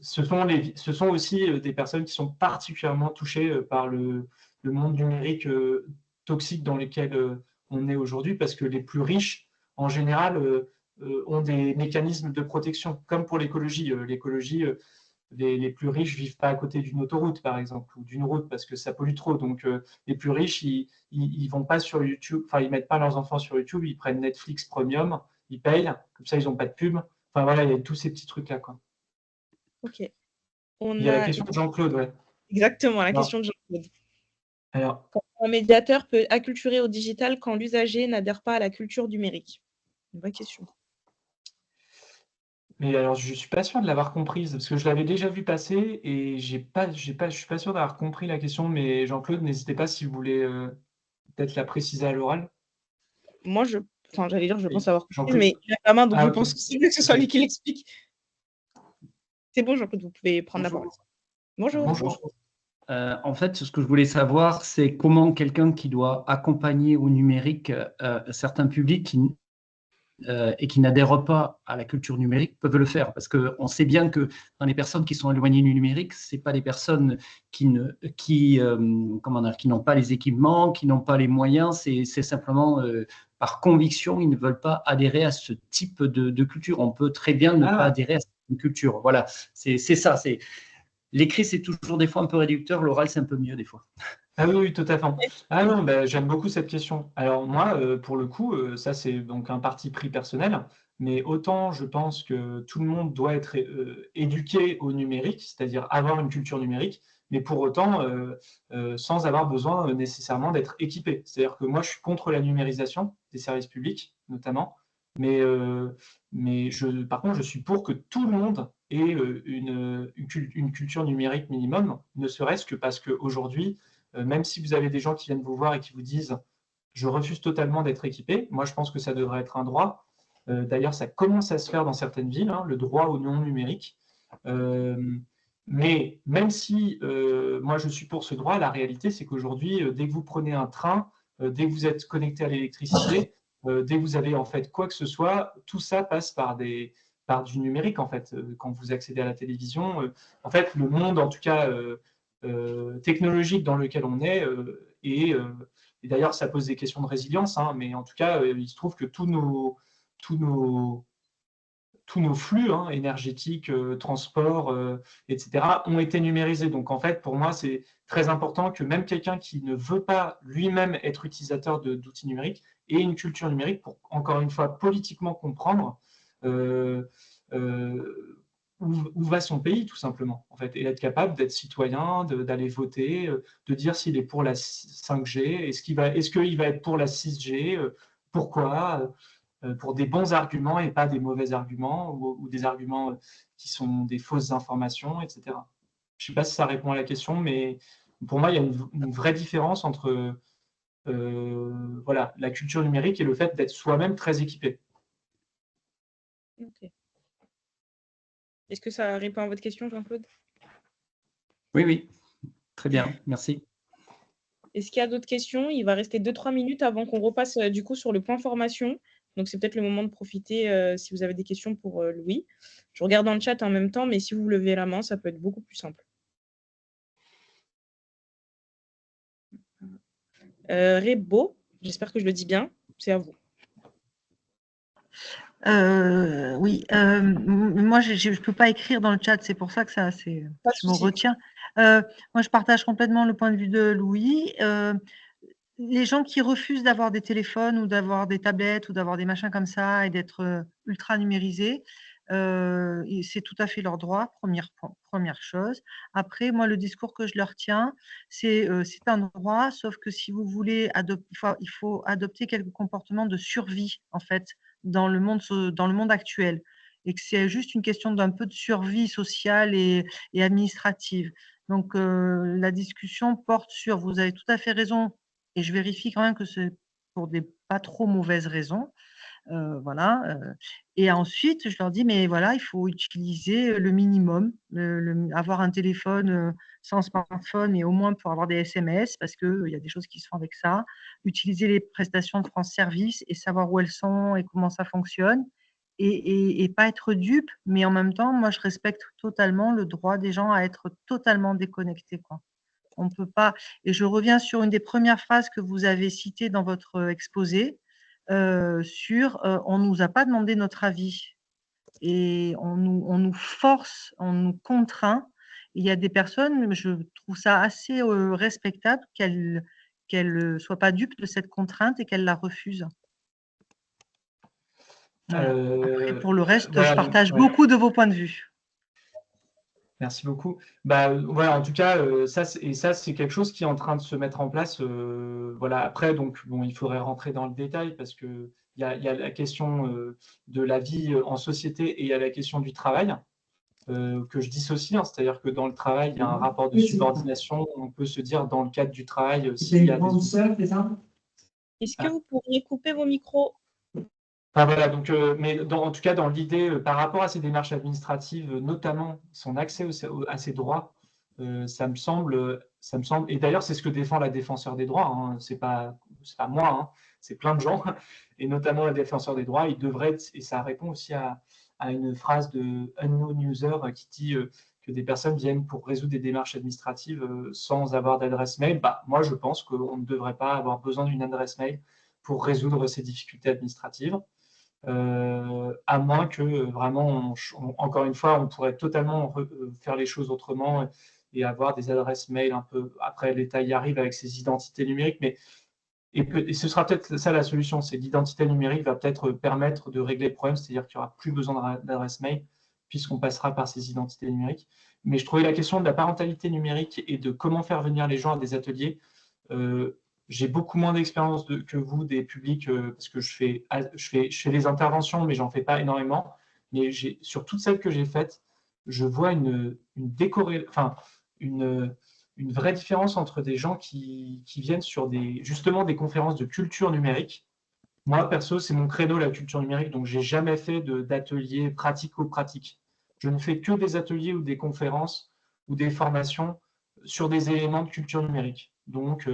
S3: ce sont aussi des personnes qui sont particulièrement touchées par le monde numérique toxique dans lequel on est aujourd'hui, parce que les plus riches, en général, ont des mécanismes de protection, comme pour l'écologie. L'écologie, les plus riches vivent pas à côté d'une autoroute, par exemple, ou d'une route, parce que ça pollue trop. Donc, les plus riches, ils vont pas sur YouTube, enfin, ils mettent pas leurs enfants sur YouTube, ils prennent Netflix Premium, ils payent, comme ça, ils n'ont pas de pub. Enfin, voilà, il y a tous ces petits trucs-là, quoi.
S4: Ok.
S3: Il
S4: On
S3: y a la
S4: a
S3: question de Jean-Claude, ouais.
S4: exactement la
S3: Alors,
S4: question de Jean-Claude.
S3: alors,
S4: Un médiateur peut acculturer au digital quand l'usager n'adhère pas à la culture numérique. Une bonne question.
S3: mais alors, je suis pas sûr de l'avoir comprise, parce que je l'avais déjà vu passer et je suis pas sûr d'avoir compris la question, mais Jean-Claude, n'hésitez pas si vous voulez peut-être la préciser à l'oral.
S4: Moi, j'allais dire, je
S3: Oui,
S4: pense avoir compris,
S3: Jean-Claude.
S4: mais il a la main, donc
S3: Ah,
S4: je
S3: ok.
S4: pense que c'est mieux que ce soit
S3: Ok.
S4: lui qui l'explique. C'est bon, Jean-Claude, vous pouvez prendre la
S7: Bonjour.
S4: parole. Bonjour.
S3: Bonjour.
S7: En fait, ce que je voulais savoir, c'est comment quelqu'un qui doit accompagner au numérique certains publics et qui n'adhèrent pas à la culture numérique peuvent le faire. Parce qu'on sait bien que dans les personnes qui sont éloignées du numérique, ce n'est pas des personnes qui n'ont pas les équipements, qui n'ont pas les moyens. C'est simplement par conviction, ils ne veulent pas adhérer à ce type de culture. On peut très bien ne pas adhérer à cette culture. Voilà, c'est ça. L'écrit, c'est toujours des fois un peu réducteur. L'oral, c'est un peu mieux des fois.
S3: Ah oui, oui, tout à fait. Ah non, j'aime beaucoup cette question. Alors moi, pour le coup, ça c'est donc un parti pris personnel, mais autant je pense que tout le monde doit être éduqué au numérique, c'est-à-dire avoir une culture numérique, mais pour autant sans avoir besoin nécessairement d'être équipé. C'est-à-dire que moi, je suis contre la numérisation des services publics, notamment, mais, par contre, je suis pour que tout le monde ait une culture numérique minimum, ne serait-ce que parce qu'aujourd'hui, même si vous avez des gens qui viennent vous voir et qui vous disent « je refuse totalement d'être équipé », moi je pense que ça devrait être un droit. D'ailleurs, ça commence à se faire dans certaines villes, hein, le droit au non numérique. Mais même si moi je suis pour ce droit, la réalité c'est qu'aujourd'hui, dès que vous prenez un train, dès que vous êtes connecté à l'électricité, dès que vous avez en fait quoi que ce soit, tout ça passe par du numérique en fait. Quand vous accédez à la télévision, en fait le monde en tout cas technologique dans lequel on est et d'ailleurs ça pose des questions de résilience, hein, mais en tout cas il se trouve que tous nos flux hein, énergétiques, transport, etc., ont été numérisés. Donc en fait, pour moi, c'est très important que même quelqu'un qui ne veut pas lui-même être utilisateur d'outils numériques ait une culture numérique pour, encore une fois, politiquement comprendre où va son pays, tout simplement, en fait, et être capable d'être citoyen, d'aller voter, de dire s'il est pour la 5G, est-ce qu'il va être pour la 6G, pourquoi pour des bons arguments et pas des mauvais arguments ou des arguments qui sont des fausses informations, etc. Je ne sais pas si ça répond à la question, mais pour moi, il y a une vraie différence entre voilà, la culture numérique et le fait d'être soi-même très équipé.
S4: Ok. Est-ce que ça répond à votre question, Jean-Claude?
S7: Oui, oui. Très bien, merci.
S4: Est-ce qu'il y a d'autres questions? Il va rester 2-3 minutes avant qu'on repasse du coup sur le point formation. Donc, c'est peut-être le moment de profiter si vous avez des questions pour Louis. Je regarde dans le chat en même temps, mais si vous levez la main, ça peut être beaucoup plus simple. Rebo, j'espère que je le dis bien, c'est à vous.
S2: Oui, moi je ne peux pas écrire dans le chat, c'est pour ça que je me retiens. Moi, je partage complètement le point de vue de Louis. Les gens qui refusent d'avoir des téléphones ou d'avoir des tablettes ou d'avoir des machins comme ça et d'être ultra numérisés, c'est tout à fait leur droit, première chose. Après, moi, le discours que je leur tiens, c'est un droit, sauf que si vous voulez il faut adopter quelques comportements de survie, en fait, dans le monde actuel, et que c'est juste une question d'un peu de survie sociale et administrative. Donc, la discussion porte sur, vous avez tout à fait raison, et je vérifie quand même que c'est pour des pas trop mauvaises raisons, Voilà. Et ensuite, je leur dis, mais voilà, il faut utiliser le minimum, avoir un téléphone sans smartphone et au moins pour avoir des SMS, parce qu'il y a des choses qui se font avec ça. Utiliser les prestations de France Service et savoir où elles sont et comment ça fonctionne. Et pas être dupe, mais en même temps, moi, je respecte totalement le droit des gens à être totalement déconnectés, quoi. On peut pas. Et je reviens sur une des premières phrases que vous avez citées dans votre exposé, sur on ne nous a pas demandé notre avis et on nous force, on nous contraint. Il y a des personnes, je trouve ça assez respectable qu'elles ne soient pas dupes de cette contrainte et qu'elles la refusent. Voilà. Après, pour le reste,
S3: voilà,
S2: je partage
S3: ouais.
S2: beaucoup de vos points de vue.
S3: Merci beaucoup. Bah, voilà, en tout cas, ça, c'est quelque chose qui est en train de se mettre en place. Voilà. Après, donc, bon, il faudrait rentrer dans le détail parce que il y a la question de la vie en société et il y a la question du travail que je dissocie. Hein. C'est-à-dire que dans le travail, il y a un rapport de subordination. On peut se dire dans le cadre du travail, s'il y a des...
S4: Est-ce que vous pourriez couper vos micros?
S3: Enfin, voilà, donc, mais en tout cas, dans l'idée, par rapport à ces démarches administratives, notamment son accès à ces droits, ça me semble, et d'ailleurs, c'est ce que défend la défenseur des droits, hein, c'est pas moi, hein, c'est plein de gens, et notamment la défenseur des droits, il devrait être, et ça répond aussi à une phrase de Unknown User qui dit que des personnes viennent pour résoudre des démarches administratives sans avoir d'adresse mail. Bah, moi, je pense qu'on ne devrait pas avoir besoin d'une adresse mail pour résoudre ces difficultés administratives. À moins que vraiment, encore une fois, on pourrait totalement faire les choses autrement et avoir des adresses mail un peu. Après, l'État y arrive avec ses identités numériques, mais et ce sera peut-être ça la solution, c'est l'identité numérique va peut-être permettre de régler le problème, c'est-à-dire qu'il n'y aura plus besoin d'adresse mail puisqu'on passera par ces identités numériques. Mais je trouvais la question de la parentalité numérique et de comment faire venir les gens à des ateliers. J'ai beaucoup moins d'expérience que vous des publics parce que je fais des interventions, mais j'en fais pas énormément. Mais sur toutes celles que j'ai faites, je vois une vraie différence entre des gens qui viennent sur justement des conférences de culture numérique. Moi, perso, c'est mon credo, la culture numérique, donc j'ai jamais fait d'ateliers pratico-pratiques. Je ne fais que des ateliers ou des conférences ou des formations sur des éléments de culture numérique. Donc,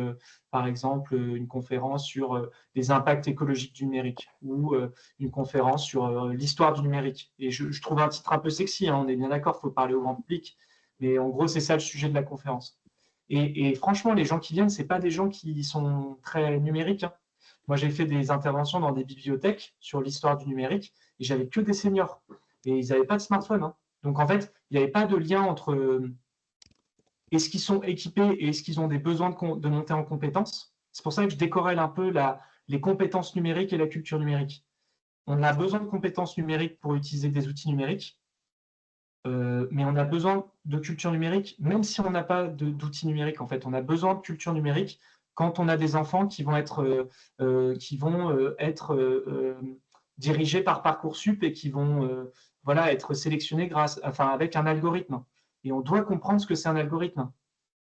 S3: par exemple, une conférence sur les impacts écologiques du numérique ou une conférence sur l'histoire du numérique. Et je trouve un titre un peu sexy, hein, on est bien d'accord, il faut parler au grand public, mais en gros, c'est ça le sujet de la conférence. Et franchement, les gens qui viennent, ce pas des gens qui sont très numériques. Hein. Moi, j'ai fait des interventions dans des bibliothèques sur l'histoire du numérique et j'avais que des seniors. Et ils n'avaient pas de smartphone. Hein. Donc, en fait, il n'y avait pas de lien entre est-ce qu'ils sont équipés et est-ce qu'ils ont des besoins de monter en compétences. C'est pour ça que je décorrèle un peu les compétences numériques et la culture numérique. On a besoin de compétences numériques pour utiliser des outils numériques, mais on a besoin de culture numérique, même si on n'a pas d'outils numériques. En fait, on a besoin de culture numérique quand on a des enfants qui vont être, dirigés par Parcoursup et qui vont voilà, être sélectionnés avec un algorithme. Et on doit comprendre ce que c'est un algorithme.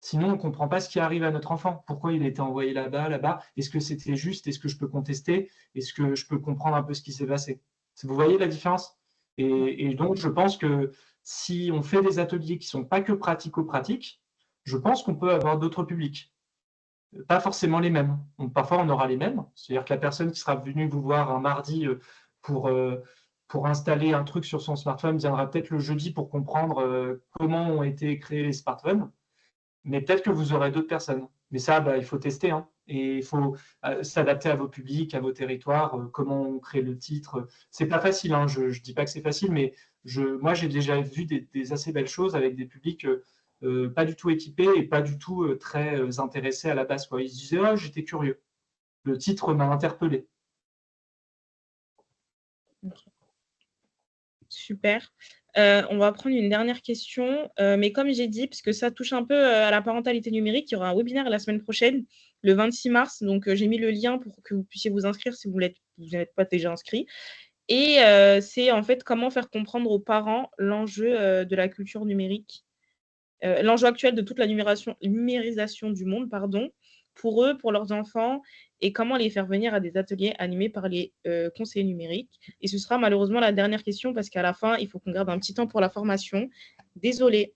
S3: Sinon, on ne comprend pas ce qui arrive à notre enfant. Pourquoi il a été envoyé là-bas? Est-ce que c'était juste? Est-ce que je peux contester? Est-ce que je peux comprendre un peu ce qui s'est passé? Vous voyez la différence? Et donc, je pense que si on fait des ateliers qui ne sont pas que pratico-pratiques, je pense qu'on peut avoir d'autres publics. Pas forcément les mêmes. Donc, parfois, on aura les mêmes. C'est-à-dire que la personne qui sera venue vous voir un mardi pour installer un truc sur son smartphone viendra peut-être le jeudi pour comprendre comment ont été créés les smartphones. Mais peut-être que vous aurez d'autres personnes. Mais ça, il faut tester. Hein. Et il faut s'adapter à vos publics, à vos territoires, comment on crée le titre. C'est pas facile, hein. Je ne dis pas que c'est facile, mais moi, j'ai déjà vu des assez belles choses avec des publics pas du tout équipés et pas du tout très intéressés à la base. Quoi. Ils se disaient, oh, j'étais curieux. Le titre m'a interpellé.
S4: Okay. Super. On va prendre une dernière question, mais comme j'ai dit, parce que ça touche un peu à la parentalité numérique, il y aura un webinaire la semaine prochaine, le 26 mars, donc j'ai mis le lien pour que vous puissiez vous inscrire si vous n'êtes pas déjà inscrit. Et c'est en fait comment faire comprendre aux parents l'enjeu de la culture numérique, l'enjeu actuel de toute la numérisation du monde, pardon, pour eux, pour leurs enfants, et comment les faire venir à des ateliers animés par les conseillers numériques. Et ce sera malheureusement la dernière question parce qu'à la fin, il faut qu'on garde un petit temps pour la formation. Désolée.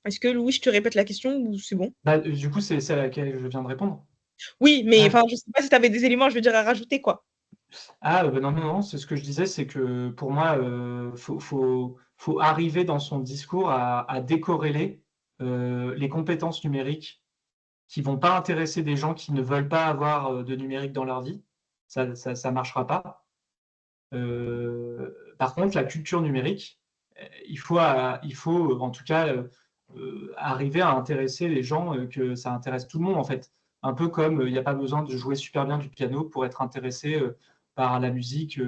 S4: Est-ce que Louis, je te répète la question ou c'est bon?
S3: Du coup, c'est celle à laquelle je viens de répondre.
S4: Oui, mais
S3: Ah.
S4: je ne sais pas si tu avais des éléments, je veux dire, à rajouter, quoi.
S3: Non, c'est ce que je disais, c'est que pour moi, faut arriver dans son discours à décorréler les compétences numériques qui vont pas intéresser des gens qui ne veulent pas avoir de numérique dans leur vie. Ça marchera pas. Par contre, la culture numérique, il faut en tout cas arriver à intéresser les gens, que ça intéresse tout le monde en fait. Un peu comme il n'y a pas besoin de jouer super bien du piano pour être intéressé par la musique,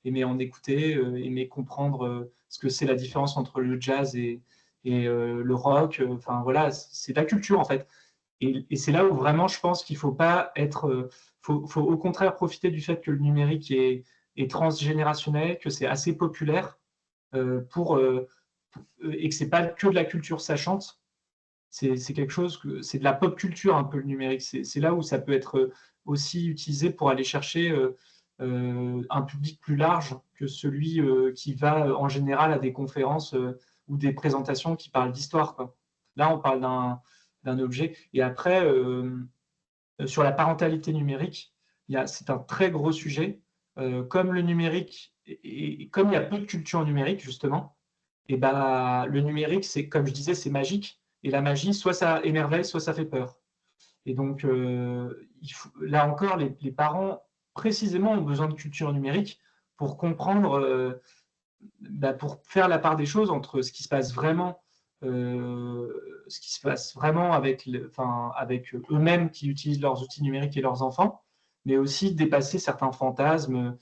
S3: aimer en écouter, aimer comprendre ce que c'est la différence entre le jazz et le rock. Enfin voilà, c'est de la culture en fait. Et c'est là où vraiment je pense qu'il faut pas être, faut au contraire profiter du fait que le numérique est transgénérationnel, que c'est assez populaire et que c'est pas que de la culture sachante. C'est quelque chose que c'est de la pop culture un peu le numérique. C'est là où ça peut être aussi utilisé pour aller chercher un public plus large que celui qui va en général à des conférences ou des présentations qui parlent d'histoire, quoi. Là, on parle d'un objet. Et après, sur la parentalité numérique, c'est un très gros sujet. Comme le numérique, et comme il y a peu de culture numérique, justement, et ben, le numérique, c'est comme je disais, c'est magique. Et la magie, soit ça émerveille, soit ça fait peur. Et donc, là encore, les parents, précisément, ont besoin de culture numérique pour comprendre, pour faire la part des choses entre ce qui se passe vraiment, avec eux-mêmes qui utilisent leurs outils numériques et leurs enfants, mais aussi dépasser certains fantasmes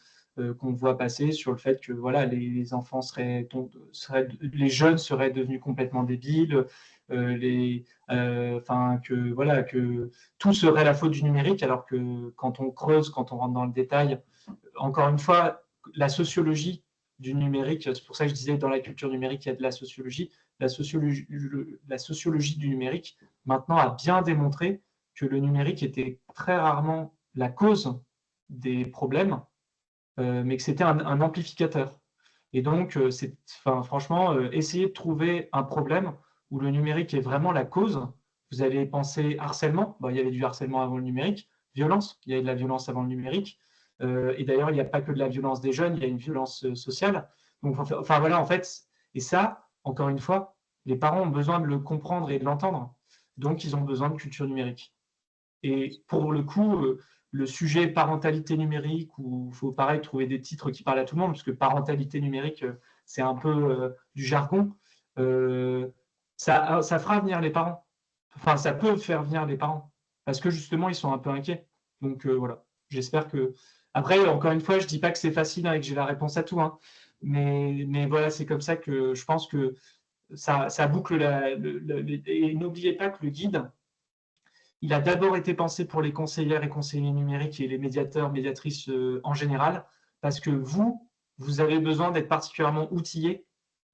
S3: qu'on voit passer sur le fait que voilà, les enfants les jeunes seraient devenus complètement débiles, que tout serait la faute du numérique, alors que quand on creuse, quand on rentre dans le détail, encore une fois, la sociologie du numérique, c'est pour ça que je disais dans la culture numérique, il y a de la sociologie. La sociologie du numérique, maintenant, a bien démontré que le numérique était très rarement la cause des problèmes, mais que c'était un amplificateur. Et donc, franchement, essayer de trouver un problème où le numérique est vraiment la cause. Vous allez penser harcèlement, il y avait du harcèlement avant le numérique, violence, il y avait de la violence avant le numérique. Et d'ailleurs, il n'y a pas que de la violence des jeunes, il y a une violence sociale. Donc, voilà, en fait, et ça, encore une fois, les parents ont besoin de le comprendre et de l'entendre. Donc, ils ont besoin de culture numérique. Et pour le coup, le sujet parentalité numérique, où il faut pareil trouver des titres qui parlent à tout le monde, parce que parentalité numérique, c'est un peu du jargon, ça fera venir les parents. Enfin, ça peut faire venir les parents, parce que justement, ils sont un peu inquiets. Donc voilà, j'espère que... Après, encore une fois, je ne dis pas que c'est facile et que j'ai la réponse à tout, hein, mais voilà, c'est comme ça que je pense que ça boucle et n'oubliez pas que le guide, il a d'abord été pensé pour les conseillères et conseillers numériques et les médiateurs, médiatrices en général, parce que vous avez besoin d'être particulièrement outillés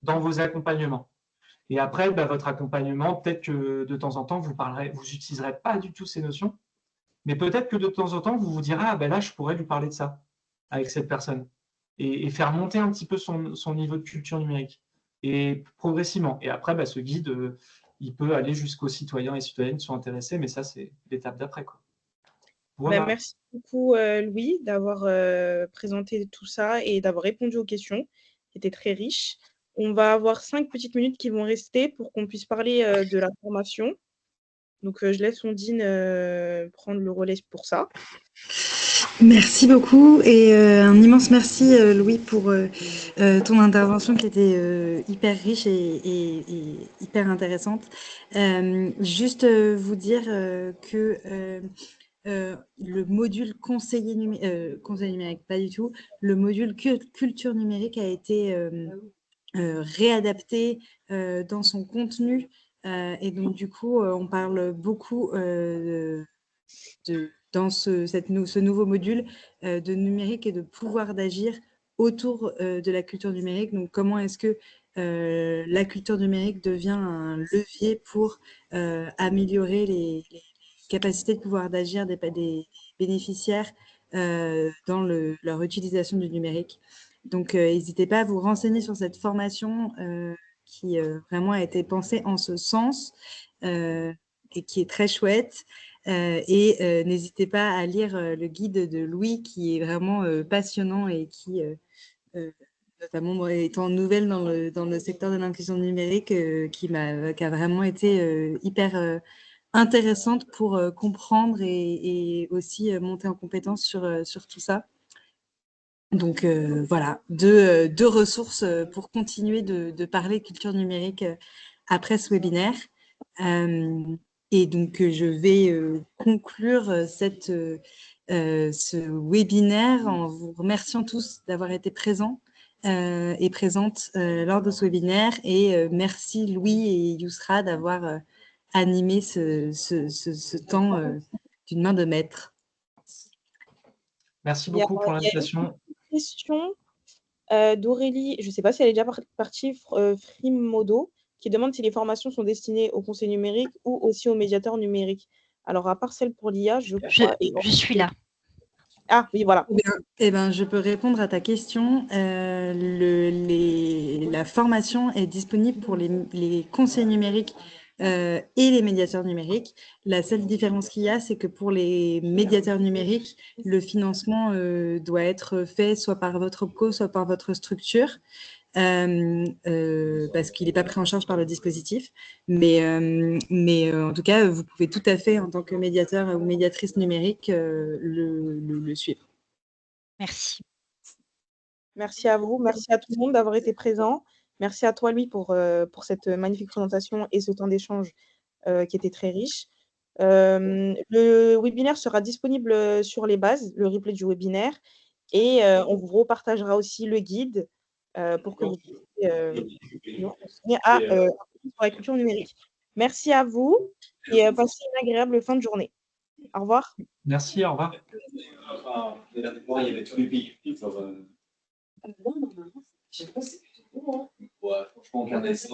S3: dans vos accompagnements. Et après, votre accompagnement, peut-être que de temps en temps, vous n'utiliserez pas du tout ces notions, mais peut-être que de temps en temps, vous vous direz, là, je pourrais lui parler de ça avec cette personne et faire monter un petit peu son niveau de culture numérique. Et progressivement. Et après, ce guide, il peut aller jusqu'aux citoyens et citoyennes qui sont intéressés, mais ça, c'est l'étape d'après, quoi. Voilà.
S4: Merci beaucoup, Louis, d'avoir présenté tout ça et d'avoir répondu aux questions, qui étaient très riches. On va avoir 5 petites minutes qui vont rester pour qu'on puisse parler de la formation. Donc, je laisse Ondine prendre le relais pour ça.
S8: Merci beaucoup et un immense merci Louis pour ton intervention qui était hyper riche et hyper intéressante. Juste vous dire que le module conseiller numérique, pas du tout, le module culture numérique a été réadapté dans son contenu et donc du coup on parle beaucoup dans ce nouveau module de numérique et de pouvoir d'agir autour de la culture numérique. Donc, comment est-ce que la culture numérique devient un levier pour améliorer capacité de pouvoir d'agir des bénéficiaires dans leur utilisation du numérique. Donc, n'hésitez pas à vous renseigner sur cette formation qui vraiment a été pensée en ce sens et qui est très chouette. Et n'hésitez pas à lire le guide de Louis qui est vraiment passionnant et qui, notamment moi, étant nouvelle dans le secteur de l'inclusion numérique, qui a vraiment été hyper intéressante pour comprendre et aussi monter en compétence sur tout ça. Donc voilà, deux ressources pour continuer de parler culture numérique après ce webinaire. Et donc je vais conclure ce webinaire en vous remerciant tous d'avoir été présents et présentes lors de ce webinaire. Et merci Louis et Yousra d'avoir animé ce temps d'une main de maître.
S3: Merci beaucoup pour l'invitation.
S4: Question d'Aurélie, je ne sais pas si elle est déjà partie, Frimodo, qui demande si les formations sont destinées au conseil numérique ou aussi aux médiateurs numériques. Alors, à part celle pour l'IA, je crois.
S9: Je suis là.
S4: Ah, oui, voilà.
S8: Eh ben, je peux répondre à ta question. La formation est disponible pour les conseils numériques et les médiateurs numériques. La seule différence qu'il y a, c'est que pour les médiateurs numériques, le financement doit être fait soit par votre OPCO, soit par votre structure. Parce qu'il n'est pas pris en charge par le dispositif. Mais en tout cas, vous pouvez tout à fait, en tant que médiateur ou médiatrice numérique, le suivre.
S9: Merci.
S4: Merci à vous, merci à tout le monde d'avoir été présent. Merci à toi, Louis, pour cette magnifique présentation et ce temps d'échange qui était très riche. Le webinaire sera disponible sur les bases, le replay du webinaire, et on vous repartagera aussi le guide pour que vous puissiez nous continuer à sur la culture numérique. Merci à vous et passez une agréable fin de journée. Au revoir.
S3: Merci, au revoir.
S1: Il y avait tous les pays. Je sais pas, c'est plutôt bon. Ouais, franchement, on regardait ça.